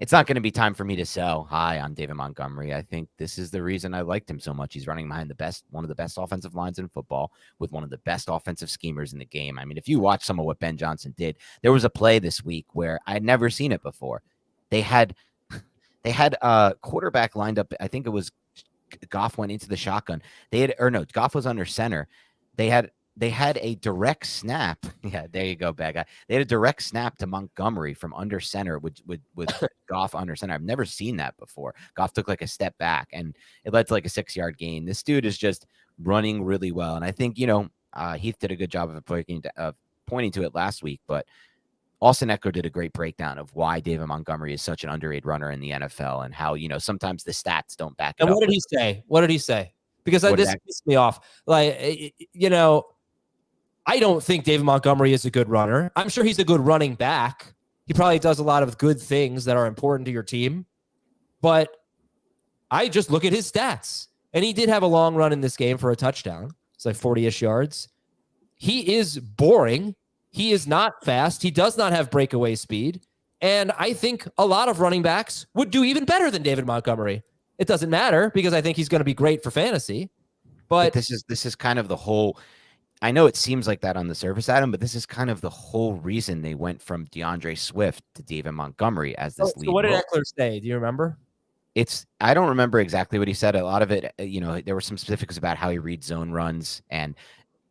it's not going to be time for me to sell high on David Montgomery. I think this is the reason I liked him so much. He's running behind one of the best offensive lines in football with one of the best offensive schemers in the game. I mean, if you watch some of what Ben Johnson did, there was a play this week where I'd never seen it before. They had a quarterback lined up. I think it was Goff went into the shotgun. Goff was under center. They had a direct snap. Yeah, there you go, bad guy. They had a direct snap to Montgomery from under center with Goff under center. I've never seen that before. Goff took like a step back, and it led to like a 6-yard gain. This dude is just running really well, and I think Heath did a good job of pointing to it last week. But Austin Eckler did a great breakdown of why David Montgomery is such an underrated runner in the NFL, and how sometimes the stats don't back it up. And what did he say? Because this pissed me off. Like I don't think David Montgomery is a good runner. I'm sure he's a good running back. He probably does a lot of good things that are important to your team. But I just look at his stats. And he did have a long run in this game for a touchdown. It's like 40-ish yards. He is boring. He is not fast. He does not have breakaway speed. And I think a lot of running backs would do even better than David Montgomery. It doesn't matter because I think he's going to be great for fantasy. But this is kind of the whole... I know it seems like that on the surface, Adam, but this is kind of the whole reason they went from DeAndre Swift to David Montgomery as this lead. So what did Eckler say? Do you remember? I don't remember exactly what he said. A lot of it, there were some specifics about how he reads zone runs, and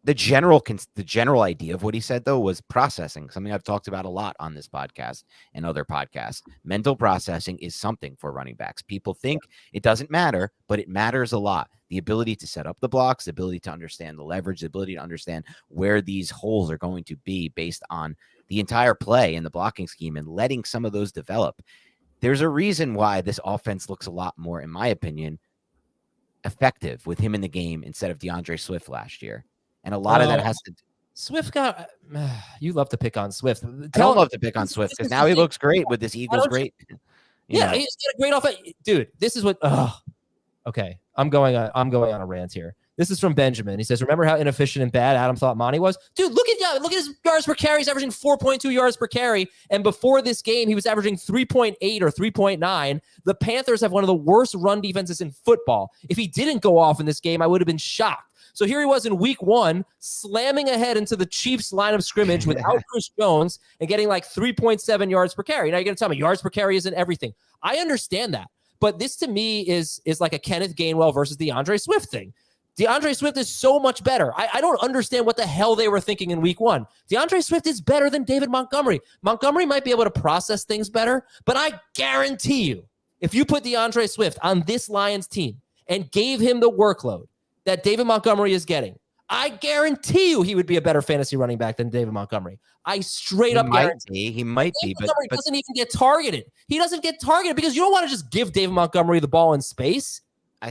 the general idea of what he said, though, was processing, something I've talked about a lot on this podcast and other podcasts. Mental processing is something for running backs. People think it doesn't matter, but it matters a lot. The ability to set up the blocks, the ability to understand the leverage, the ability to understand where these holes are going to be based on the entire play and the blocking scheme, and letting some of those develop. There's a reason why this offense looks a lot more, in my opinion, effective with him in the game instead of DeAndre Swift last year. And a lot of that has to Swift got you love to pick on Swift. I don't love to pick on Swift because now he looks great with this Eagles great. He's got a great offense. Dude, this is what okay. I'm going on a rant here. This is from Benjamin. He says, remember how inefficient and bad Adam thought Monty was? Dude, look at his yards per carry. He's averaging 4.2 yards per carry. And before this game, he was averaging 3.8 or 3.9. The Panthers have one of the worst run defenses in football. If he didn't go off in this game, I would have been shocked. So here he was in week 1, slamming ahead into the Chiefs line of scrimmage without Chris Jones and getting like 3.7 yards per carry. Now you're going to tell me yards per carry isn't everything. I understand that. But this to me is like a Kenneth Gainwell versus DeAndre Swift thing. DeAndre Swift is so much better. I don't understand what the hell they were thinking in week 1. DeAndre Swift is better than David Montgomery. Montgomery might be able to process things better, but I guarantee you, if you put DeAndre Swift on this Lions team and gave him the workload that David Montgomery is getting, I guarantee you he would be a better fantasy running back than David Montgomery. I straight up guarantee. He might be, but doesn't even get targeted. He doesn't get targeted because you don't want to just give David Montgomery the ball in space.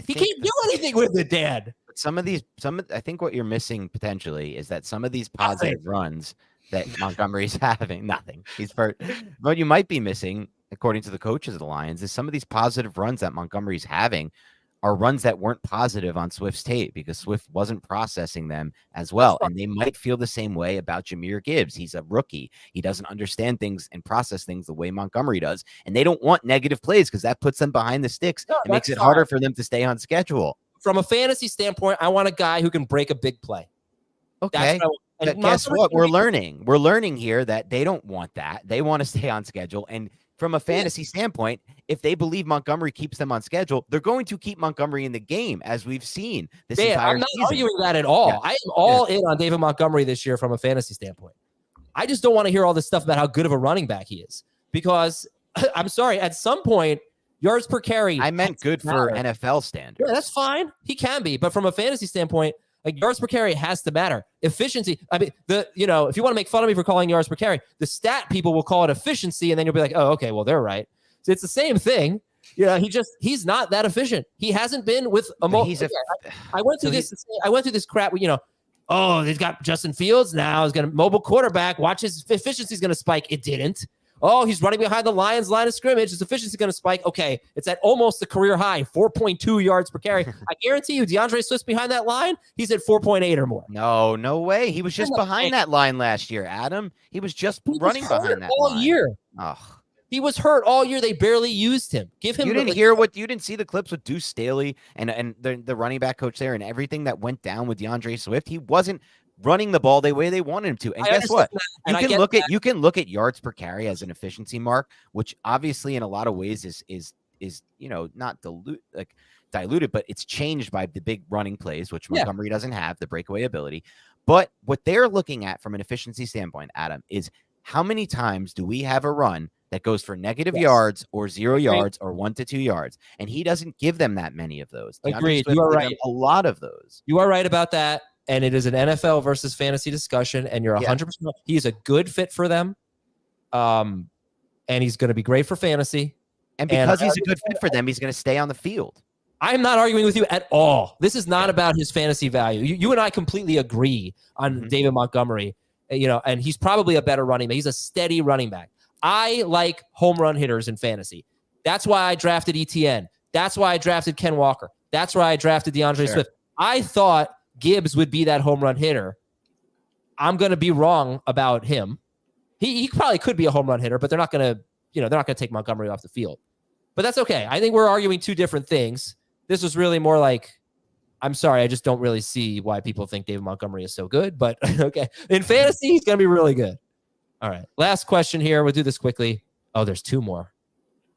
He can't do anything with it, Dad. I think what you're missing potentially is that some of these positive runs that Montgomery's having, what you might be missing, according to the coaches of the Lions, is some of these positive runs that Montgomery's having are runs that weren't positive on Swift's tape because Swift wasn't processing them as well. And they might feel the same way about Jahmyr Gibbs. He's a rookie. He doesn't understand things and process things the way Montgomery does. And they don't want negative plays because that puts them behind the sticks. It makes it harder for them to stay on schedule. From a fantasy standpoint, I want a guy who can break a big play. Okay. But guess what? We're learning here that they don't want that. They want to stay on schedule. And from a fantasy standpoint, if they believe Montgomery keeps them on schedule, they're going to keep Montgomery in the game, as we've seen this entire I'm not season. arguing that at all. Yeah. I am all in on David Montgomery this year from a fantasy standpoint. I just don't want to hear all this stuff about how good of a running back he is because I'm sorry, at some point, yards per carry. I meant good for NFL standards. Yeah, that's fine. He can be, but from a fantasy standpoint, like yards per carry has to matter. Efficiency. I mean, if you want to make fun of me for calling yards per carry, the stat people will call it efficiency, and then you'll be like, oh, okay, well, they're right. So it's the same thing. He's not that efficient. He hasn't been with a I went through this crap. They've got Justin Fields now. He's got a mobile quarterback. Watch his efficiency is going to spike. It didn't. Oh, he's running behind the Lions line of scrimmage. His efficiency is going to spike. Okay, it's at almost the career high, 4.2 yards per carry. I guarantee you, DeAndre Swift's behind that line. He's at 4.8 or more. No way. He was just behind that line last year, Adam. He was just running behind that all line. year. Oh. He was hurt all year. They barely used him. Give him. You didn't see the clips with Deuce Staley and the running back coach there and everything that went down with DeAndre Swift. He wasn't running the ball the way they wanted him to. And guess what? You can look at yards per carry as an efficiency mark, which obviously in a lot of ways is not diluted, but it's changed by the big running plays, which Montgomery doesn't have, the breakaway ability. But what they're looking at from an efficiency standpoint, Adam, is how many times do we have a run that goes for negative yards or 0 yards or 1 to 2 yards? And he doesn't give them that many of those. Agreed. You are right. A lot of those. You are right about that. And it is an NFL versus fantasy discussion. And you're 100%. He is a good fit for them. And he's going to be great for fantasy. And because he's a good fit for them, he's going to stay on the field. I'm not arguing with you at all. This is not about his fantasy value. You and I completely agree on David Montgomery, and he's probably a better running back. He's a steady running back. I like home run hitters in fantasy. That's why I drafted ETN. That's why I drafted Ken Walker. That's why I drafted DeAndre Swift. I thought Gibbs would be that home run hitter. I'm going to be wrong about him. He probably could be a home run hitter, but they're not going to take Montgomery off the field. But that's okay. I think we're arguing two different things. This was really more like, I'm sorry, I just don't really see why people think David Montgomery is so good, but okay. In fantasy, he's going to be really good. All right. Last question here. We'll do this quickly. Oh, there's two more.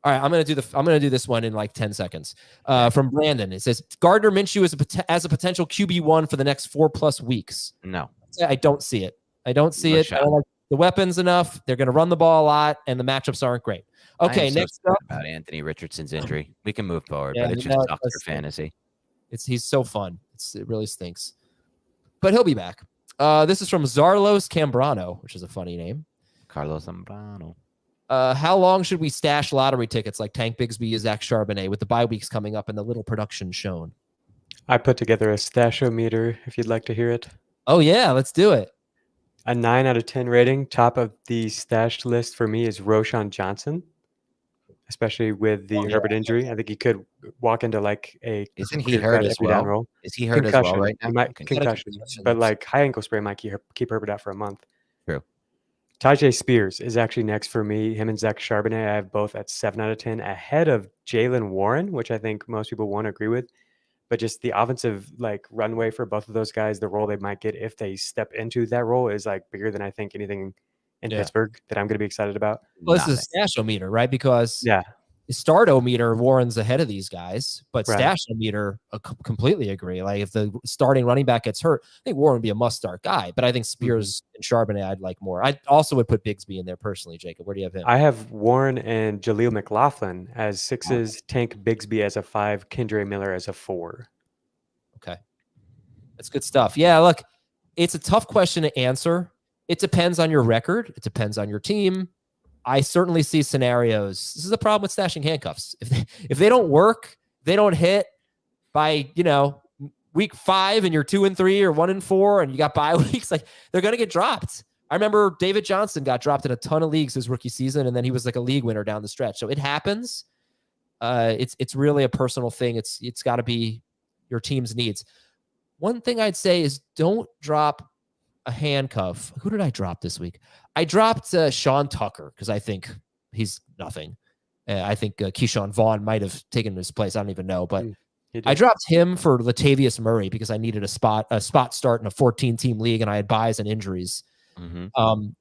All right, I'm gonna do this one in like 10 seconds. From Brandon, it says Gardner Minshew as a potential QB1 for the next 4+ weeks. No, I don't see it. I don't like the weapons enough. They're gonna run the ball a lot, and the matchups aren't great. Okay, next up about Anthony Richardson's injury. We can move forward, but it just sucks for fantasy. He's so fun. It really stinks, but he'll be back. This is from Zarlos Cambrano, which is a funny name. Carlos Zambrano. How long should we stash lottery tickets like Tank Bigsby and Zach Charbonnet with the bye weeks coming up and the little production shown? I put together a stashometer if you'd like to hear it. Oh, yeah, let's do it. A 9 out of 10 rating. Top of the stashed list for me is Roschon Johnson, especially with the Herbert injury. I think he could walk into like a... Isn't he hurt as well? Role. Is he hurt concussion. As well right now? Concussion. But like high ankle sprain might keep Herbert out for a month. True. Tajay Spears is actually next for me. Him and Zach Charbonnet, I have both at 7 out of 10, ahead of Jaylen Warren, which I think most people won't agree with. But just the offensive runway for both of those guys, the role they might get if they step into that role is bigger than I think anything in Pittsburgh that I'm going to be excited about. Well, this is a stashometer, right? Because Stardometer, Warren's ahead of these guys, but Right. Stashometer, completely agree. Like if the starting running back gets hurt, I think Warren would be a must-start guy. But I think Spears and Charbonnet I'd like more. I also would put Bigsby in there personally. Jacob, where do you have him? I have Warren and Jaleel McLaughlin as 6s, Tank Bigsby as a 5, Kendre Miller as a 4. Okay. That's good stuff. Yeah, look, it's a tough question to answer. It depends on your record. It depends on your team. I certainly see scenarios. This is the problem with stashing handcuffs. If they don't work, they don't hit by, week 5 and you're 2-3 or 1-4 and you got bye weeks, like they're going to get dropped. I remember David Johnson got dropped in a ton of leagues his rookie season, and then he was like a league winner down the stretch. So it happens. It's really a personal thing. It's got to be your team's needs. One thing I'd say is don't drop a handcuff. Who did I drop this week? I dropped Sean Tucker because I think he's nothing. I think Keyshawn Vaughn might have taken his place. I don't even know, but I dropped him for Latavius Murray because I needed a spot start in a 14-team league and I had buys and injuries.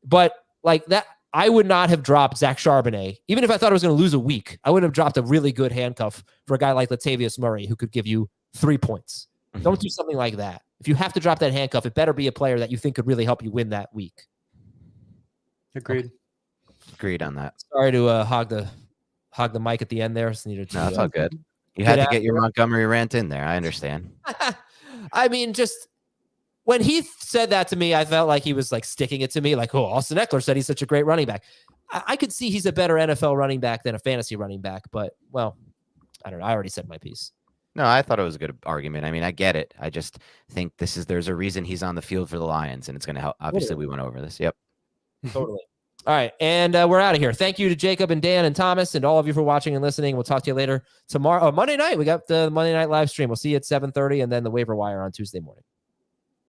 But like that, I would not have dropped Zach Charbonnet. Even if I thought I was going to lose a week, I wouldn't have dropped a really good handcuff for a guy like Latavius Murray who could give you 3 points. Don't do something like that. If you have to drop that handcuff, it better be a player that you think could really help you win that week. Agreed. Okay. Agreed on that. Sorry to hog the mic at the end there. Just needed to, No, it's all good. You had to get your Montgomery rant in there. I understand. I mean, just when he said that to me, I felt like he was like sticking it to me. Like, oh, Austin Eckler said he's such a great running back. I could see he's a better NFL running back than a fantasy running back. But, well, I don't know. I already said my piece. No, I thought it was a good argument. I mean, I get it. I just think there's a reason he's on the field for the Lions, and it's going to help. Obviously, we went over this. Yep. Totally. All right. And we're out of here. Thank you to Jacob and Dan and Thomas and all of you for watching and listening. We'll talk to you later tomorrow. Monday night. We got the Monday night live stream. We'll see you at 7:30 and then the waiver wire on Tuesday morning.